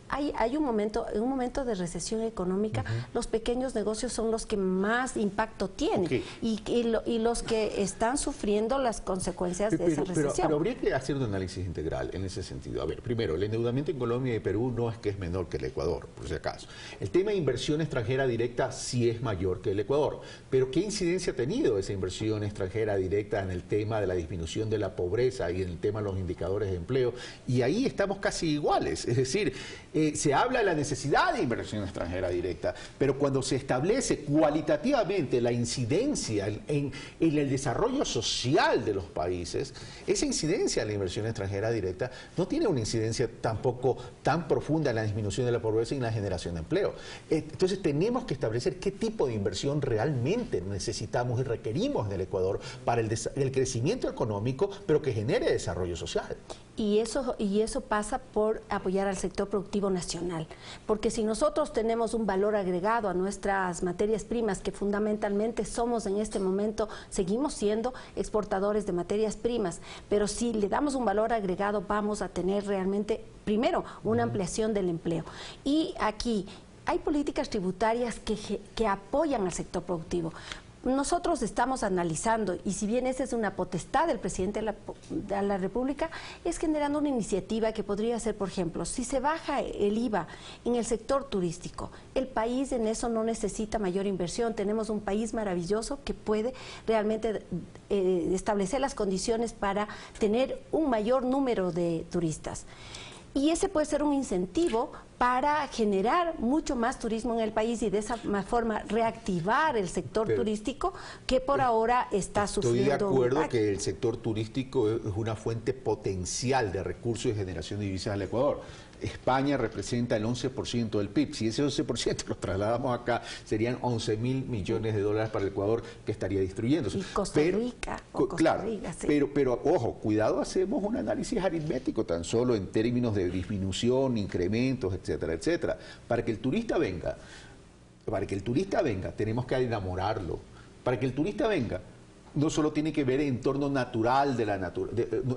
hay un momento de recesión económica, los pequeños negocios son los que más impacto tienen y los que están sufriendo las consecuencias de esa recesión. Pero habría que hacer un análisis integral en ese sentido. A ver, primero, el endeudamiento en Colombia y Perú no es que es menor que el Ecuador, por si acaso. El tema de inversión extranjera directa sí es mayor que el Ecuador, pero ¿qué incidencia ha tenido esa inversión extranjera directa en el tema de la disminución de la pobreza y en el tema de los indicadores de empleo? Y ahí estamos casi iguales, es decir, se habla de la necesidad de inversión extranjera directa, pero cuando se establece cualitativamente la incidencia en el desarrollo social de los países, esa incidencia de la inversión extranjera directa no tiene una incidencia tampoco tan profunda en la disminución de la pobreza y en la generación de empleo. Entonces tenemos que establecer qué tipo de inversión realmente necesitamos y requerimos del Ecuador para el crecimiento económico, pero que genere desarrollo social. Y eso pasa por apoyar al sector productivo nacional, porque si nosotros tenemos un valor agregado a nuestras materias primas, que fundamentalmente somos en este momento, seguimos siendo exportadores de materias primas, pero si le damos un valor agregado vamos a tener realmente, primero, una ampliación del empleo. Y aquí hay políticas tributarias que apoyan al sector productivo. Nosotros estamos analizando, y si bien esa es una potestad del presidente de la República, es generando una iniciativa que podría ser, por ejemplo, si se baja el IVA en el sector turístico, el país en eso no necesita mayor inversión. Tenemos un país maravilloso que puede realmente establecer las condiciones para tener un mayor número de turistas. Y ese puede ser un incentivo para generar mucho más turismo en el país y de esa forma reactivar el sector turístico que por ahora está sufriendo. Estoy de acuerdo que el sector turístico es una fuente potencial de recursos y generación de divisas al Ecuador. España representa el 11% del PIB. Si ese 11% lo trasladamos acá, serían 11.000 millones de dólares para el Ecuador que estaría distribuyéndose. Y Costa Rica, sí. Pero ojo, cuidado, hacemos un análisis aritmético tan solo en términos de disminución, incrementos, etcétera, etcétera. Para que el turista venga, tenemos que enamorarlo. Para que el turista venga, no solo tiene que ver el entorno natural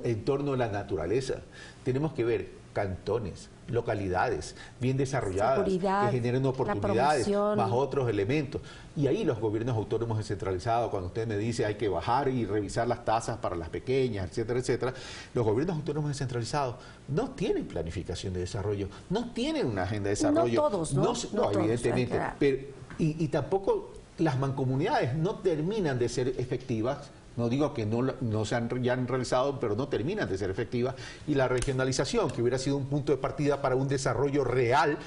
entorno de la naturaleza, tenemos que ver cantones, localidades bien desarrolladas, que generen oportunidades, más otros elementos. Y ahí los gobiernos autónomos descentralizados, cuando usted me dice hay que bajar y revisar las tasas para las pequeñas, etcétera, etcétera, los gobiernos autónomos descentralizados no tienen planificación de desarrollo, no tienen una agenda de desarrollo. No todos, ¿no? No, evidentemente. Y tampoco las mancomunidades no terminan de ser efectivas. No digo que no se han realizado, pero no terminan de ser efectivas. Y la regionalización, que hubiera sido un punto de partida para un desarrollo real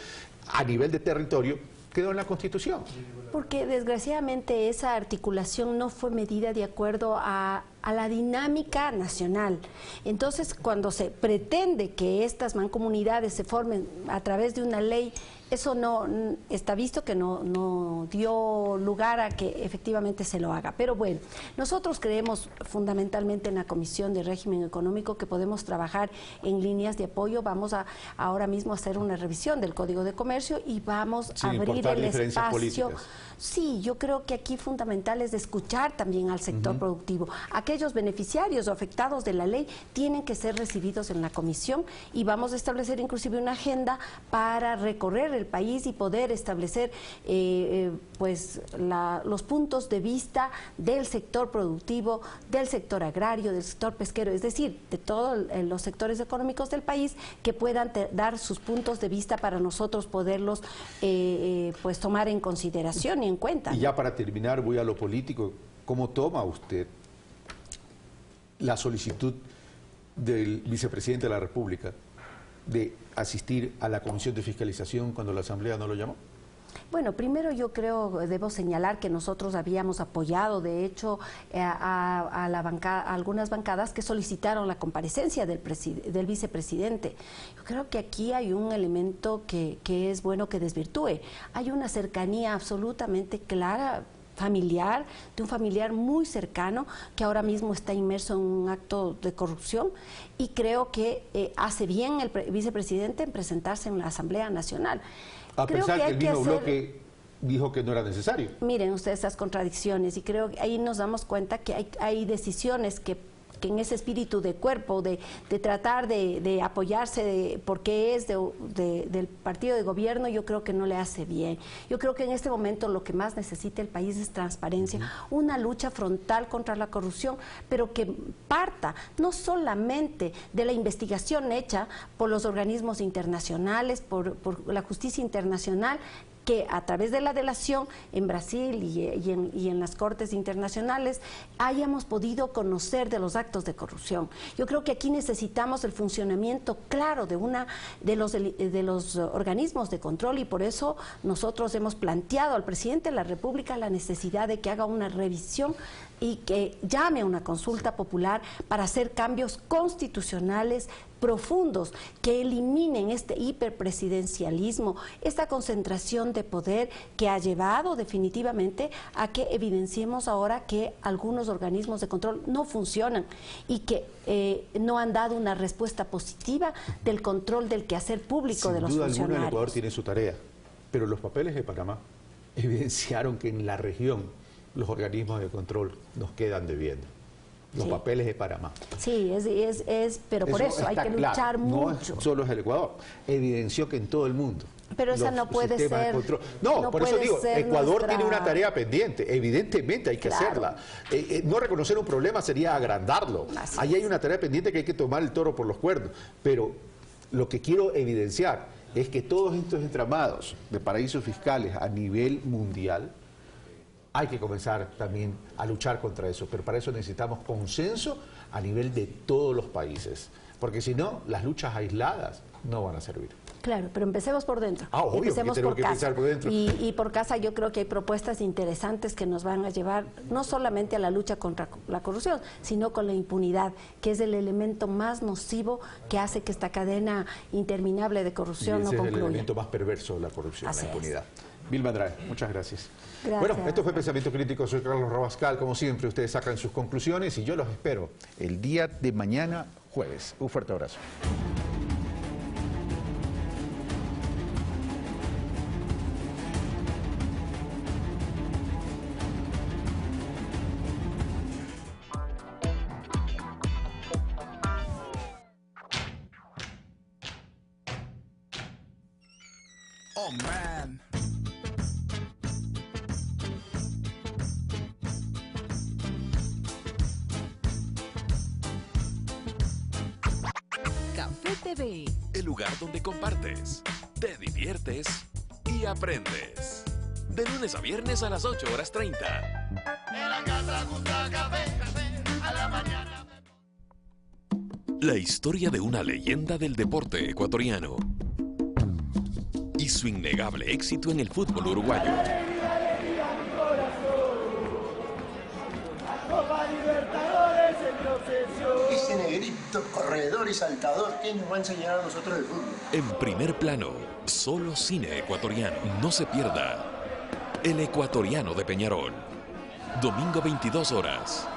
a nivel de territorio, quedó en la Constitución. Porque desgraciadamente esa articulación no fue medida de acuerdo a la dinámica nacional. Entonces, cuando se pretende que estas mancomunidades se formen a través de una ley, eso no está visto que no dio lugar a que efectivamente se lo haga. Pero bueno, nosotros creemos fundamentalmente en la Comisión de Régimen Económico que podemos trabajar en líneas de apoyo. Vamos a ahora mismo a hacer una revisión del Código de Comercio y vamos a abrir el espacio. Políticas. Sí, yo creo que aquí fundamental es escuchar también al sector productivo. Aquellos beneficiarios o afectados de la ley tienen que ser recibidos en la comisión y vamos a establecer inclusive una agenda para recorrer el país y poder establecer los puntos de vista del sector productivo, del sector agrario, del sector pesquero, es decir, de todos los sectores económicos del país que puedan dar sus puntos de vista para nosotros poderlos tomar en consideración y en cuenta. Y ya para terminar, voy a lo político. ¿Cómo toma usted la solicitud del vicepresidente de la República de asistir a la Comisión de Fiscalización cuando la Asamblea no lo llamó? Bueno, primero yo creo, debo señalar que nosotros habíamos apoyado, de hecho, a algunas bancadas que solicitaron la comparecencia del vicepresidente. Yo creo que aquí hay un elemento que es bueno que desvirtúe. Hay una cercanía absolutamente clara, familiar, de un familiar muy cercano que ahora mismo está inmerso en un acto de corrupción, y creo que hace bien el vicepresidente en presentarse en la Asamblea Nacional. A pesar que el mismo bloque dijo que no era necesario. Miren ustedes esas contradicciones, y creo que ahí nos damos cuenta que hay decisiones que en ese espíritu de cuerpo, de tratar de apoyarse porque es del partido de gobierno, yo creo que no le hace bien. Yo creo que en este momento lo que más necesita el país es transparencia, una lucha frontal contra la corrupción, pero que parta no solamente de la investigación hecha por los organismos internacionales, por la justicia internacional, que a través de la delación en Brasil y en las cortes internacionales hayamos podido conocer de los actos de corrupción. Yo creo que aquí necesitamos el funcionamiento claro de los organismos de control, y por eso nosotros hemos planteado al presidente de la República la necesidad de que haga una revisión y que llame a una consulta popular para hacer cambios constitucionales profundos que eliminen este hiperpresidencialismo, esta concentración de poder que ha llevado definitivamente a que evidenciemos ahora que algunos organismos de control no funcionan y que no han dado una respuesta positiva del control del quehacer público de los funcionarios. Sin duda alguna el Ecuador tiene su tarea, pero los papeles de Panamá evidenciaron que en la región los organismos de control nos quedan debiendo. Los papeles de Panamá. Sí, pero por eso hay que luchar mucho. No solo es el Ecuador, evidenció que en todo el mundo. Pero esa no puede ser. No, por eso digo, Ecuador tiene una tarea pendiente, evidentemente hay que hacerla. No reconocer un problema sería agrandarlo. Ahí hay una tarea pendiente que hay que tomar el toro por los cuernos. Pero lo que quiero evidenciar es que todos estos entramados de paraísos fiscales a nivel mundial, hay que comenzar también a luchar contra eso, pero para eso necesitamos consenso a nivel de todos los países, porque si no, las luchas aisladas no van a servir. Claro, pero empecemos por dentro. Obvio, empecemos por que casa. Por dentro. Y por casa yo creo que hay propuestas interesantes que nos van a llevar no solamente a la lucha contra la corrupción, sino con la impunidad, que es el elemento más nocivo que hace que esta cadena interminable de corrupción no concluya. Es el elemento más perverso de la corrupción, la impunidad. Vilma Andrade, muchas gracias. Gracias. Bueno, esto fue Pensamiento Crítico, soy Carlos Rabascal. Como siempre, ustedes sacan sus conclusiones y yo los espero el día de mañana, jueves. Un fuerte abrazo. Oh, man. Café TV, el lugar donde compartes, te diviertes y aprendes. De lunes a viernes a las 8:30. La historia de una leyenda del deporte ecuatoriano y su innegable éxito en el fútbol uruguayo. Ese negrito, corredor y saltador, ¿quién nos va a enseñar a nosotros el fútbol? En primer plano, solo cine ecuatoriano. No se pierda El Ecuatoriano de Peñarol. Domingo 22 horas.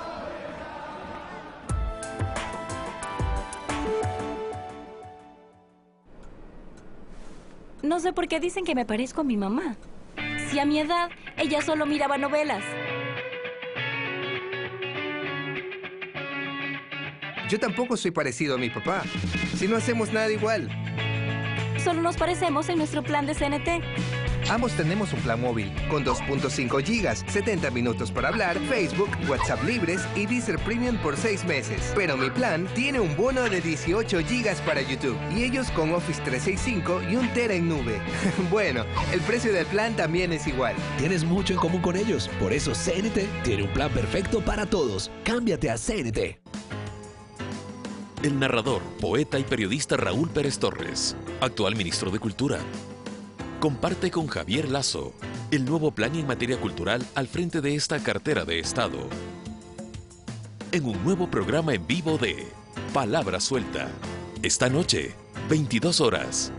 No sé por qué dicen que me parezco a mi mamá. Si a mi edad, ella solo miraba novelas. Yo tampoco soy parecido a mi papá. Si no hacemos nada igual. Solo nos parecemos en nuestro plan de CNT. Ambos tenemos un plan móvil con 2.5 gigas, 70 minutos para hablar, Facebook, WhatsApp libres y Deezer Premium por 6 meses. Pero mi plan tiene un bono de 18 gigas para YouTube y ellos con Office 365 y 1 tera en nube. Bueno, el precio del plan también es igual. Tienes mucho en común con ellos, por eso CNT tiene un plan perfecto para todos. Cámbiate a CNT. el narrador, poeta y periodista Raúl Pérez Torres, actual ministro de Cultura, comparte con Javier Lazo el nuevo plan en materia cultural al frente de esta cartera de Estado. En un nuevo programa en vivo de Palabra Suelta. Esta noche, 22 horas.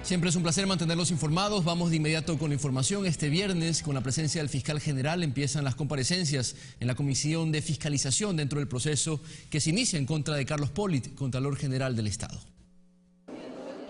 Siempre es un placer mantenerlos informados. Vamos de inmediato con la información. Este viernes, con la presencia del fiscal general, empiezan las comparecencias en la Comisión de Fiscalización dentro del proceso que se inicia en contra de Carlos Pollitt, Contralor General del Estado.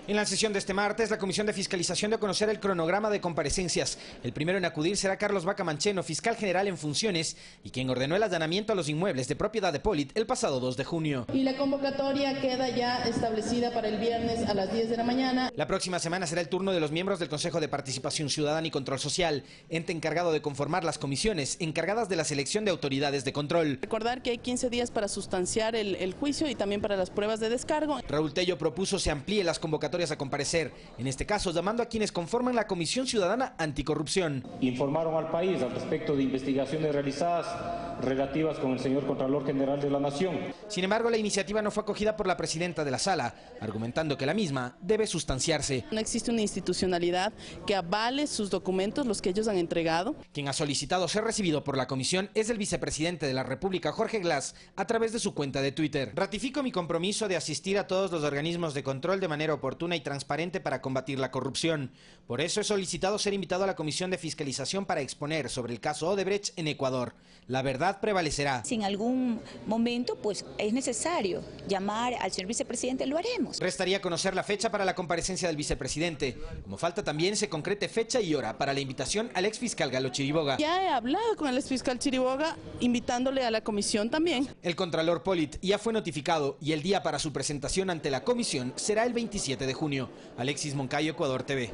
En la sesión de este martes, la Comisión de Fiscalización dio a conocer el cronograma de comparecencias. El primero en acudir será Carlos Vaca Mancheno, fiscal general en funciones, y quien ordenó el allanamiento a los inmuebles de propiedad de Pollitt el pasado 2 de junio. Y la convocatoria queda ya establecida para el viernes a las 10 de la mañana. La próxima semana será el turno de los miembros del Consejo de Participación Ciudadana y Control Social, ente encargado de conformar las comisiones encargadas de la selección de autoridades de control. Recordar que hay 15 días para sustanciar el juicio y también para las pruebas de descargo. Raúl Tello propuso se amplíe las convocatorias a comparecer, en este caso llamando a quienes conforman la Comisión Ciudadana Anticorrupción. Informaron al país al respecto de investigaciones realizadas relativas con el señor Contralor General de la Nación. Sin embargo, la iniciativa no fue acogida por la presidenta de la sala, argumentando que la misma debe sustanciarse. No existe una institucionalidad que avale sus documentos, los que ellos han entregado. Quien ha solicitado ser recibido por la comisión es el vicepresidente de la República, Jorge Glass, a través de su cuenta de Twitter. Ratifico mi compromiso de asistir a todos los organismos de control de manera oportuna y transparente para combatir la corrupción. Por eso he solicitado ser invitado a la Comisión de Fiscalización para exponer sobre el caso Odebrecht en Ecuador. La verdad prevalecerá. Si en algún momento pues es necesario llamar al señor vicepresidente, lo haremos. Restaría conocer la fecha para la comparecencia del vicepresidente. Como falta también se concrete fecha y hora para la invitación al exfiscal Galo Chiriboga. Ya he hablado con el exfiscal Chiriboga, invitándole a la comisión también. El Contralor Pollitt ya fue notificado y el día para su presentación ante la comisión será el 27 de junio. Alexis Moncayo, Ecuador TV.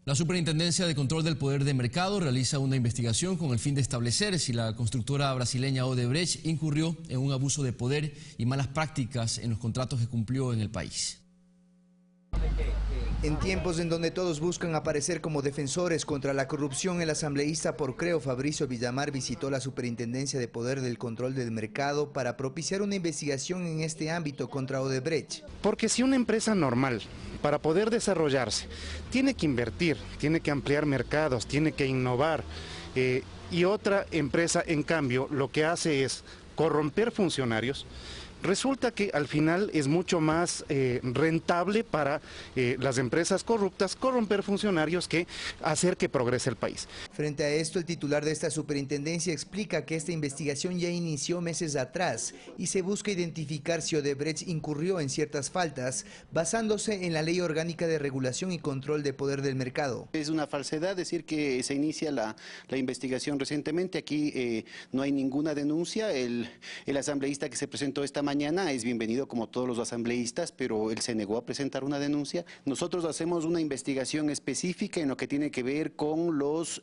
La Superintendencia de Control del Poder de Mercado realiza una investigación con el fin de establecer si la constructora brasileña Odebrecht incurrió en un abuso de poder y malas prácticas en los contratos que cumplió en el país. En tiempos en donde todos buscan aparecer como defensores contra la corrupción, el asambleísta por Creo, Fabricio Villamar, visitó la Superintendencia de Poder del Control del Mercado para propiciar una investigación en este ámbito contra Odebrecht. Porque si una empresa normal, para poder desarrollarse, tiene que invertir, tiene que ampliar mercados, tiene que innovar, y otra empresa, en cambio, lo que hace es corromper funcionarios, resulta que al final es mucho más rentable para las empresas corruptas corromper funcionarios que hacer que progrese el país. Frente a esto, el titular de esta superintendencia explica que esta investigación ya inició meses atrás y se busca identificar si Odebrecht incurrió en ciertas faltas basándose en la Ley Orgánica de Regulación y Control de Poder del Mercado. Es una falsedad decir que se inicia la investigación recientemente. Aquí no hay ninguna denuncia. El asambleísta que se presentó esta mañana es bienvenido como todos los asambleístas, pero él se negó a presentar una denuncia. Nosotros hacemos una investigación específica en lo que tiene que ver con los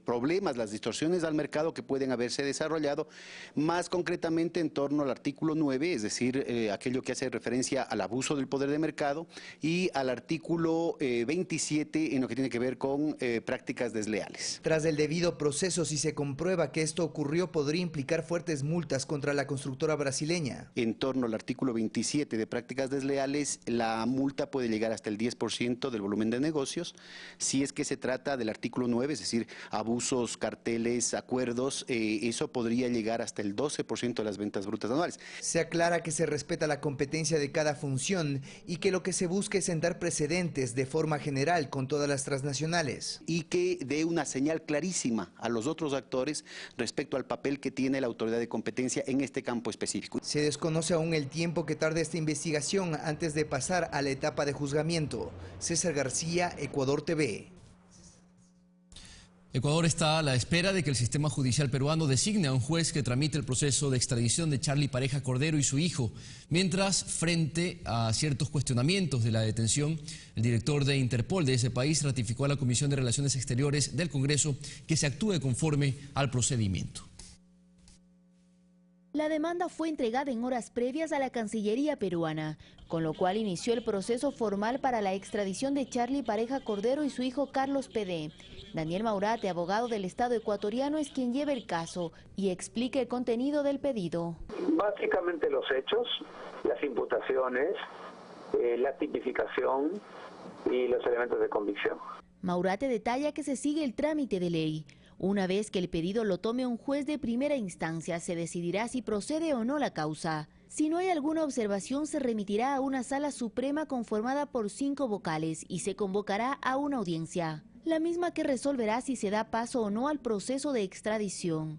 problemas, las distorsiones al mercado que pueden haberse desarrollado, más concretamente en torno al artículo 9, es decir, aquello que hace referencia al abuso del poder de mercado, y al artículo 27 en lo que tiene que ver con prácticas desleales. Tras el debido proceso, si se comprueba que esto ocurrió, podría implicar fuertes multas contra la constructora brasileña. En torno al artículo 27 de prácticas desleales, la multa puede llegar hasta el 10% del volumen de negocios. Si es que se trata del artículo 9, es decir, abusos, carteles, acuerdos, eso podría llegar hasta el 12% de las ventas brutas anuales. Se aclara que se respeta la competencia de cada función y que lo que se busca es sentar precedentes de forma general con todas las transnacionales. Y que dé una señal clarísima a los otros actores respecto al papel que tiene la autoridad de competencia en este campo específico. Se desconoce aún el tiempo que tarde esta investigación antes de pasar a la etapa de juzgamiento. César García, Ecuador TV. Ecuador está a la espera de que el sistema judicial peruano designe a un juez que tramite el proceso de extradición de Charlie Pareja Cordero y su hijo. Mientras, frente a ciertos cuestionamientos de la detención, el director de Interpol de ese país ratificó a la Comisión de Relaciones Exteriores del Congreso que se actúe conforme al procedimiento. La demanda fue entregada en horas previas a la Cancillería peruana, con lo cual inició el proceso formal para la extradición de Charly Pareja Cordero y su hijo Carlos P.D. Daniel Maurate, abogado del Estado ecuatoriano, es quien lleva el caso y explica el contenido del pedido. Básicamente los hechos, las imputaciones, la tipificación y los elementos de convicción. Maurate detalla que se sigue el trámite de ley. Una vez que el pedido lo tome un juez de primera instancia, se decidirá si procede o no la causa. Si no hay alguna observación, se remitirá a una sala suprema conformada por 5 vocales y se convocará a una audiencia, la misma que resolverá si se da paso o no al proceso de extradición.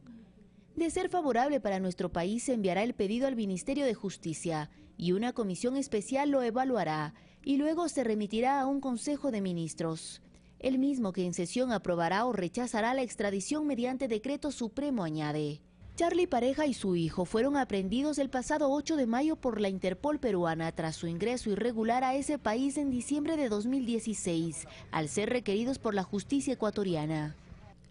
De ser favorable para nuestro país, se enviará el pedido al Ministerio de Justicia y una comisión especial lo evaluará y luego se remitirá a un Consejo de Ministros, el mismo que en sesión aprobará o rechazará la extradición mediante decreto supremo, añade. Charly Pareja y su hijo fueron aprehendidos el pasado 8 de mayo por la Interpol peruana tras su ingreso irregular a ese país en diciembre de 2016, al ser requeridos por la justicia ecuatoriana.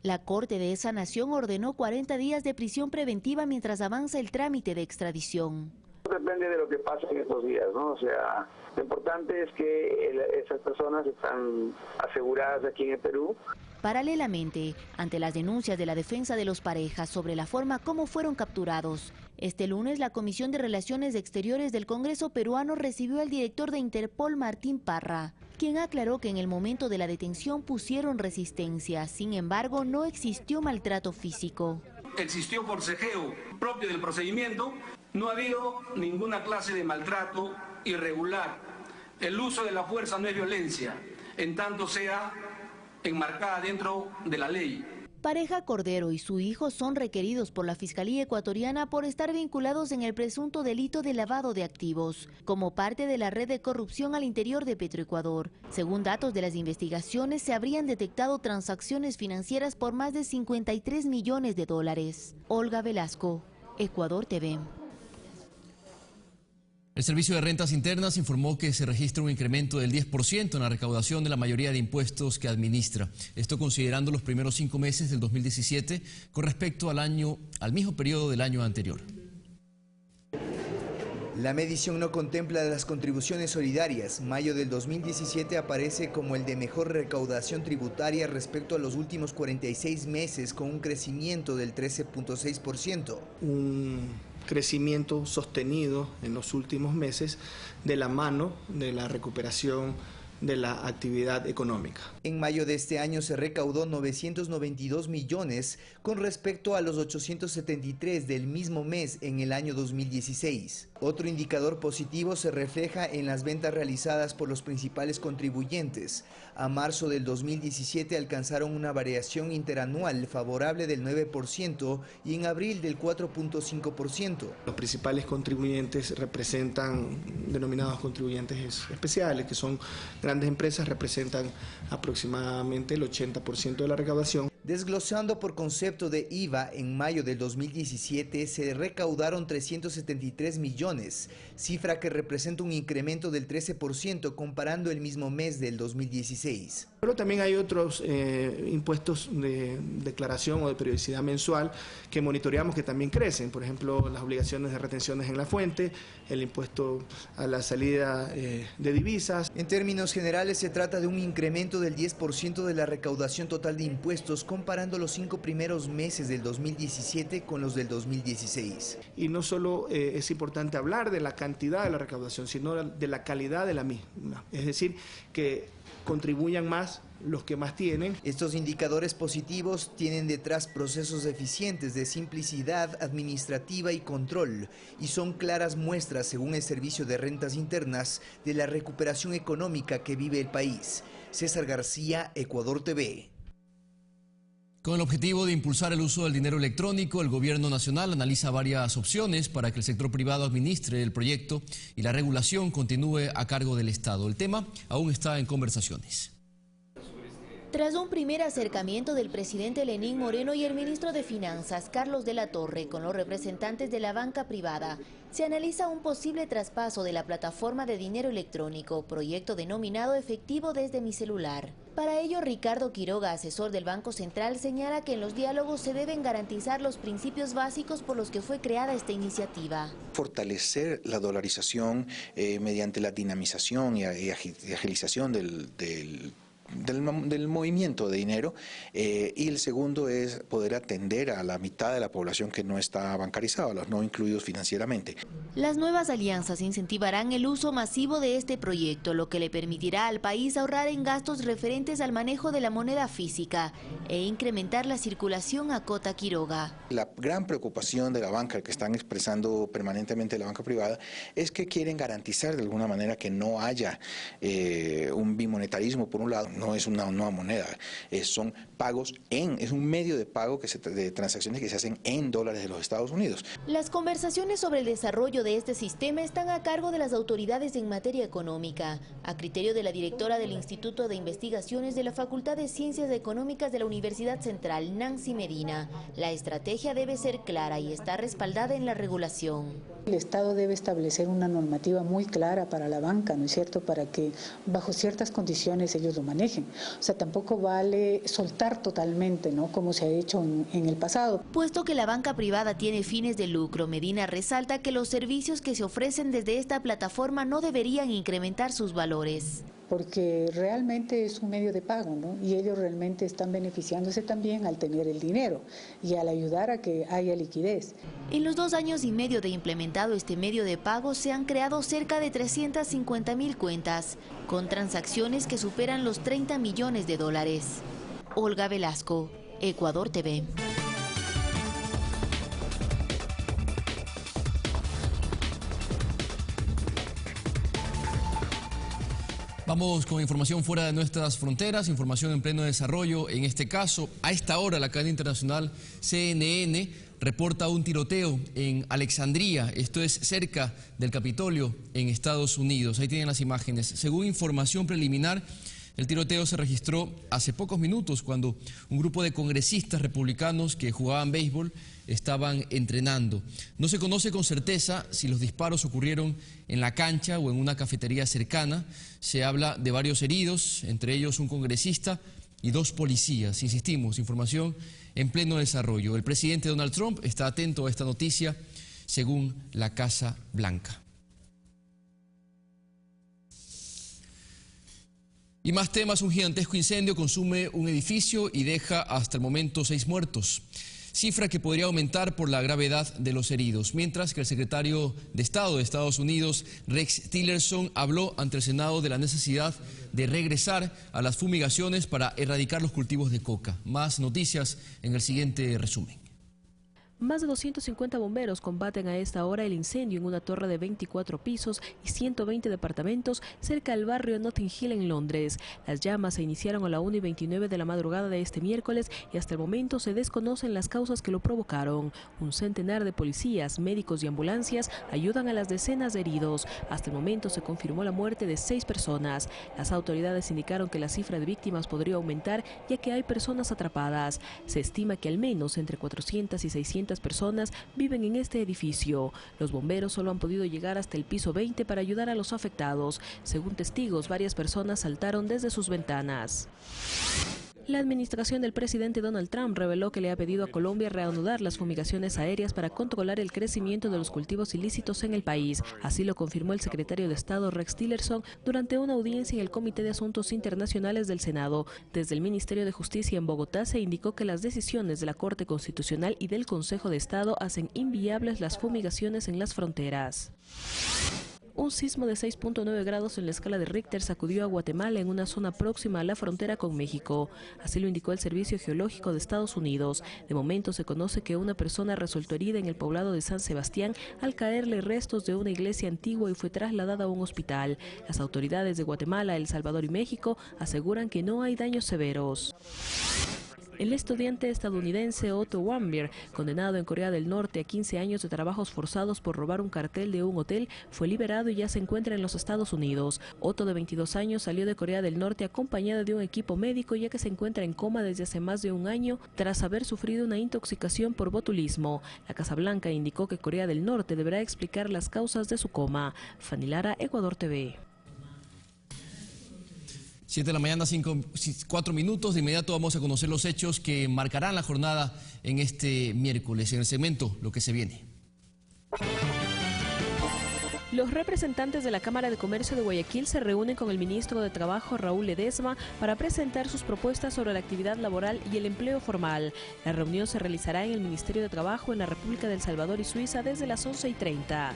La Corte de esa nación ordenó 40 días de prisión preventiva mientras avanza el trámite de extradición. Depende de lo que pase en estos días, ¿no? O sea, lo importante es que esas personas están aseguradas aquí en el Perú. Paralelamente, ante las denuncias de la defensa de los Parejas sobre la forma como fueron capturados, este lunes la Comisión de Relaciones Exteriores del Congreso peruano recibió al director de Interpol, Martín Parra, quien aclaró que en el momento de la detención pusieron resistencia, sin embargo no existió maltrato físico. Existió forcejeo propio del procedimiento, no ha habido ninguna clase de maltrato irregular. El uso de la fuerza no es violencia, en tanto sea enmarcada dentro de la ley. Pareja Cordero y su hijo son requeridos por la Fiscalía ecuatoriana por estar vinculados en el presunto delito de lavado de activos, como parte de la red de corrupción al interior de Petroecuador. Según datos de las investigaciones, se habrían detectado transacciones financieras por más de 53 millones de dólares. Olga Velasco, Ecuador TV. El Servicio de Rentas Internas informó que se registra un incremento del 10% en la recaudación de la mayoría de impuestos que administra. Esto considerando los primeros 5 meses del 2017 con respecto al mismo periodo del año anterior. La medición no contempla las contribuciones solidarias. Mayo del 2017 aparece como el de mejor recaudación tributaria respecto a los últimos 46 meses, con un crecimiento del 13.6%. Crecimiento sostenido en los últimos meses de la mano de la recuperación de la actividad económica. En mayo de este año se recaudó 992 millones con respecto a los 873 del mismo mes en el año 2016. Otro indicador positivo se refleja en las ventas realizadas por los principales contribuyentes. A marzo del 2017 alcanzaron una variación interanual favorable del 9% y en abril del 4.5%. Los principales contribuyentes denominados contribuyentes especiales, que son grandes empresas, representan aproximadamente el 80% de la recaudación. Desglosando por concepto de IVA, en mayo del 2017 se recaudaron 373 millones, cifra que representa un incremento del 13% comparando el mismo mes del 2016. Pero también hay otros impuestos de declaración o de periodicidad mensual que monitoreamos que también crecen, por ejemplo las obligaciones de retenciones en la fuente, el impuesto a la salida de divisas. En términos generales se trata de un incremento del 10% de la recaudación total de impuestos comparando los 5 primeros meses del 2017 con los del 2016. Y no solo es importante hablar de la cantidad de la recaudación, sino de la calidad de la misma, es decir, que contribuyan más los que más tienen. Estos indicadores positivos tienen detrás procesos eficientes de simplicidad administrativa y control y son claras muestras, según el Servicio de Rentas Internas, de la recuperación económica que vive el país. César García, Ecuador TV. Con el objetivo de impulsar el uso del dinero electrónico, el Gobierno Nacional analiza varias opciones para que el sector privado administre el proyecto y la regulación continúe a cargo del Estado. El tema aún está en conversaciones. Tras un primer acercamiento del presidente Lenín Moreno y el ministro de Finanzas, Carlos de la Torre, con los representantes de la banca privada, se analiza un posible traspaso de la plataforma de dinero electrónico, proyecto denominado Efectivo desde mi celular. Para ello, Ricardo Quiroga, asesor del Banco Central, señala que en los diálogos se deben garantizar los principios básicos por los que fue creada esta iniciativa. Fortalecer la dolarización mediante la dinamización y agilización del movimiento de dinero, y el segundo es poder atender a la mitad de la población que no está bancarizada, a los no incluidos financieramente. Las nuevas alianzas incentivarán el uso masivo de este proyecto, lo que le permitirá al país ahorrar en gastos referentes al manejo de la moneda física e incrementar la circulación, acota Quiroga. La gran preocupación de la banca, que están expresando permanentemente la banca privada, es que quieren garantizar de alguna manera que no haya un bimonetarismo por un lado. No es una nueva moneda, son pagos es un medio de pago de transacciones que se hacen en dólares de los Estados Unidos. Las conversaciones sobre el desarrollo de este sistema están a cargo de las autoridades en materia económica, a criterio de la directora del Instituto de Investigaciones de la Facultad de Ciencias Económicas de la Universidad Central, Nancy Medina. La estrategia debe ser clara y está respaldada en la regulación. El Estado debe establecer una normativa muy clara para la banca, ¿no es cierto?, para que bajo ciertas condiciones ellos lo manejen. O sea, tampoco vale soltar totalmente, ¿no?, como se ha hecho en el pasado. Puesto que la banca privada tiene fines de lucro, Medina resalta que los servicios que se ofrecen desde esta plataforma no deberían incrementar sus valores. Porque realmente es un medio de pago, ¿no? Y ellos realmente están beneficiándose también al tener el dinero y al ayudar a que haya liquidez. En los 2 años y medio de implementado este medio de pago se han creado cerca de 350.000 cuentas, con transacciones que superan los 30 millones de dólares. Olga Velasco, Ecuador TV. Vamos con información fuera de nuestras fronteras, información en pleno desarrollo. En este caso, a esta hora, la cadena internacional CNN reporta un tiroteo en Alexandria, esto es cerca del Capitolio en Estados Unidos. Ahí tienen las imágenes. Según información preliminar, el tiroteo se registró hace pocos minutos cuando un grupo de congresistas republicanos que jugaban béisbol estaban entrenando. No se conoce con certeza si los disparos ocurrieron en la cancha o en una cafetería cercana. Se habla de varios heridos, entre ellos un congresista y 2 policías. Insistimos, información en pleno desarrollo. El presidente Donald Trump está atento a esta noticia, según la Casa Blanca. Y más temas, un gigantesco incendio consume un edificio y deja hasta el momento 6 muertos. Cifra que podría aumentar por la gravedad de los heridos. Mientras que el secretario de Estado de Estados Unidos, Rex Tillerson, habló ante el Senado de la necesidad de regresar a las fumigaciones para erradicar los cultivos de coca. Más noticias en el siguiente resumen. Más de 250 bomberos combaten a esta hora el incendio en una torre de 24 pisos y 120 departamentos cerca del barrio Notting Hill en Londres. Las llamas se iniciaron a la 1:29 de la madrugada de este miércoles y hasta el momento se desconocen las causas que lo provocaron. Un centenar de policías, médicos y ambulancias ayudan a las decenas de heridos. Hasta el momento se confirmó la muerte de 6 personas. Las autoridades indicaron que la cifra de víctimas podría aumentar ya que hay personas atrapadas. Se estima que al menos entre 400 y 600 personas viven en este edificio. Los bomberos solo han podido llegar hasta el piso 20 para ayudar a los afectados. Según testigos, varias personas saltaron desde sus ventanas. La administración del presidente Donald Trump reveló que le ha pedido a Colombia reanudar las fumigaciones aéreas para controlar el crecimiento de los cultivos ilícitos en el país. Así lo confirmó el secretario de Estado Rex Tillerson durante una audiencia en el Comité de Asuntos Internacionales del Senado. Desde el Ministerio de Justicia en Bogotá se indicó que las decisiones de la Corte Constitucional y del Consejo de Estado hacen inviables las fumigaciones en las fronteras. Un sismo de 6.9 grados en la escala de Richter sacudió a Guatemala en una zona próxima a la frontera con México. Así lo indicó el Servicio Geológico de Estados Unidos. De momento se conoce que una persona resultó herida en el poblado de San Sebastián al caerle restos de una iglesia antigua y fue trasladada a un hospital. Las autoridades de Guatemala, El Salvador y México aseguran que no hay daños severos. El estudiante estadounidense Otto Warmbier, condenado en Corea del Norte a 15 años de trabajos forzados por robar un cartel de un hotel, fue liberado y ya se encuentra en los Estados Unidos. Otto, de 22 años, salió de Corea del Norte acompañado de un equipo médico, ya que se encuentra en coma desde hace más de un año tras haber sufrido una intoxicación por botulismo. La Casa Blanca indicó que Corea del Norte deberá explicar las causas de su coma. Fanny Lara, Ecuador TV. 7 de la mañana, 4 minutos. De inmediato vamos a conocer los hechos que marcarán la jornada en este miércoles. En el segmento, lo que se viene. Los representantes de la Cámara de Comercio de Guayaquil se reúnen con el ministro de Trabajo, Raúl Ledesma, para presentar sus propuestas sobre la actividad laboral y el empleo formal. La reunión se realizará en el Ministerio de Trabajo en la República de El Salvador y Suiza desde las 11:30.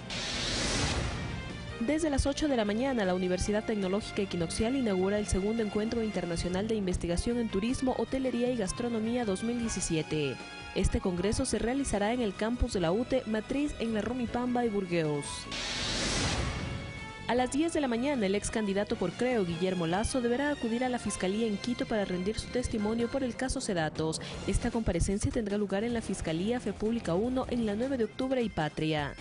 Desde las 8 de la mañana, la Universidad Tecnológica Equinoccial inaugura el segundo Encuentro Internacional de Investigación en Turismo, Hotelería y Gastronomía 2017. Este congreso se realizará en el campus de la UTE, matriz en la Rumipamba y Burgueos. A las 10 de la mañana, el ex candidato por Creo, Guillermo Lazo, deberá acudir a la Fiscalía en Quito para rendir su testimonio por el caso Sedatos. Esta comparecencia tendrá lugar en la Fiscalía Fe Pública 1 en la 9 de octubre y Patria.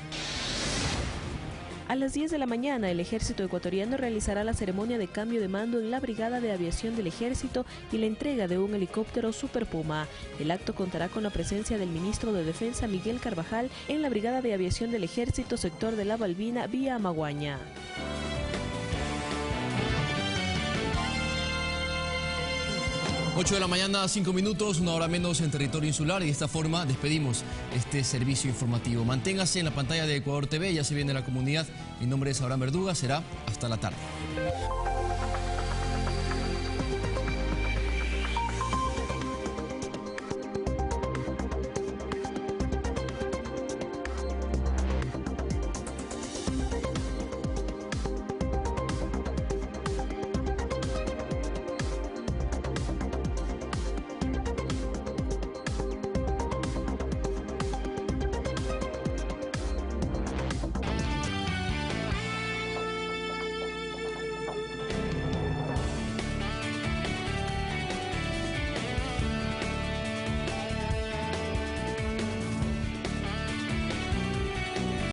A las 10 de la mañana, el Ejército ecuatoriano realizará la ceremonia de cambio de mando en la Brigada de Aviación del Ejército y la entrega de un helicóptero Super Puma. El acto contará con la presencia del ministro de Defensa, Miguel Carvajal, en la Brigada de Aviación del Ejército, sector de La Balbina, vía Amaguaña. 8 de la mañana, 5 minutos, una hora menos en territorio insular, y de esta forma despedimos este servicio informativo. Manténgase en la pantalla de Ecuador TV, ya se viene la comunidad. Mi nombre es Abraham Verduga, será hasta la tarde.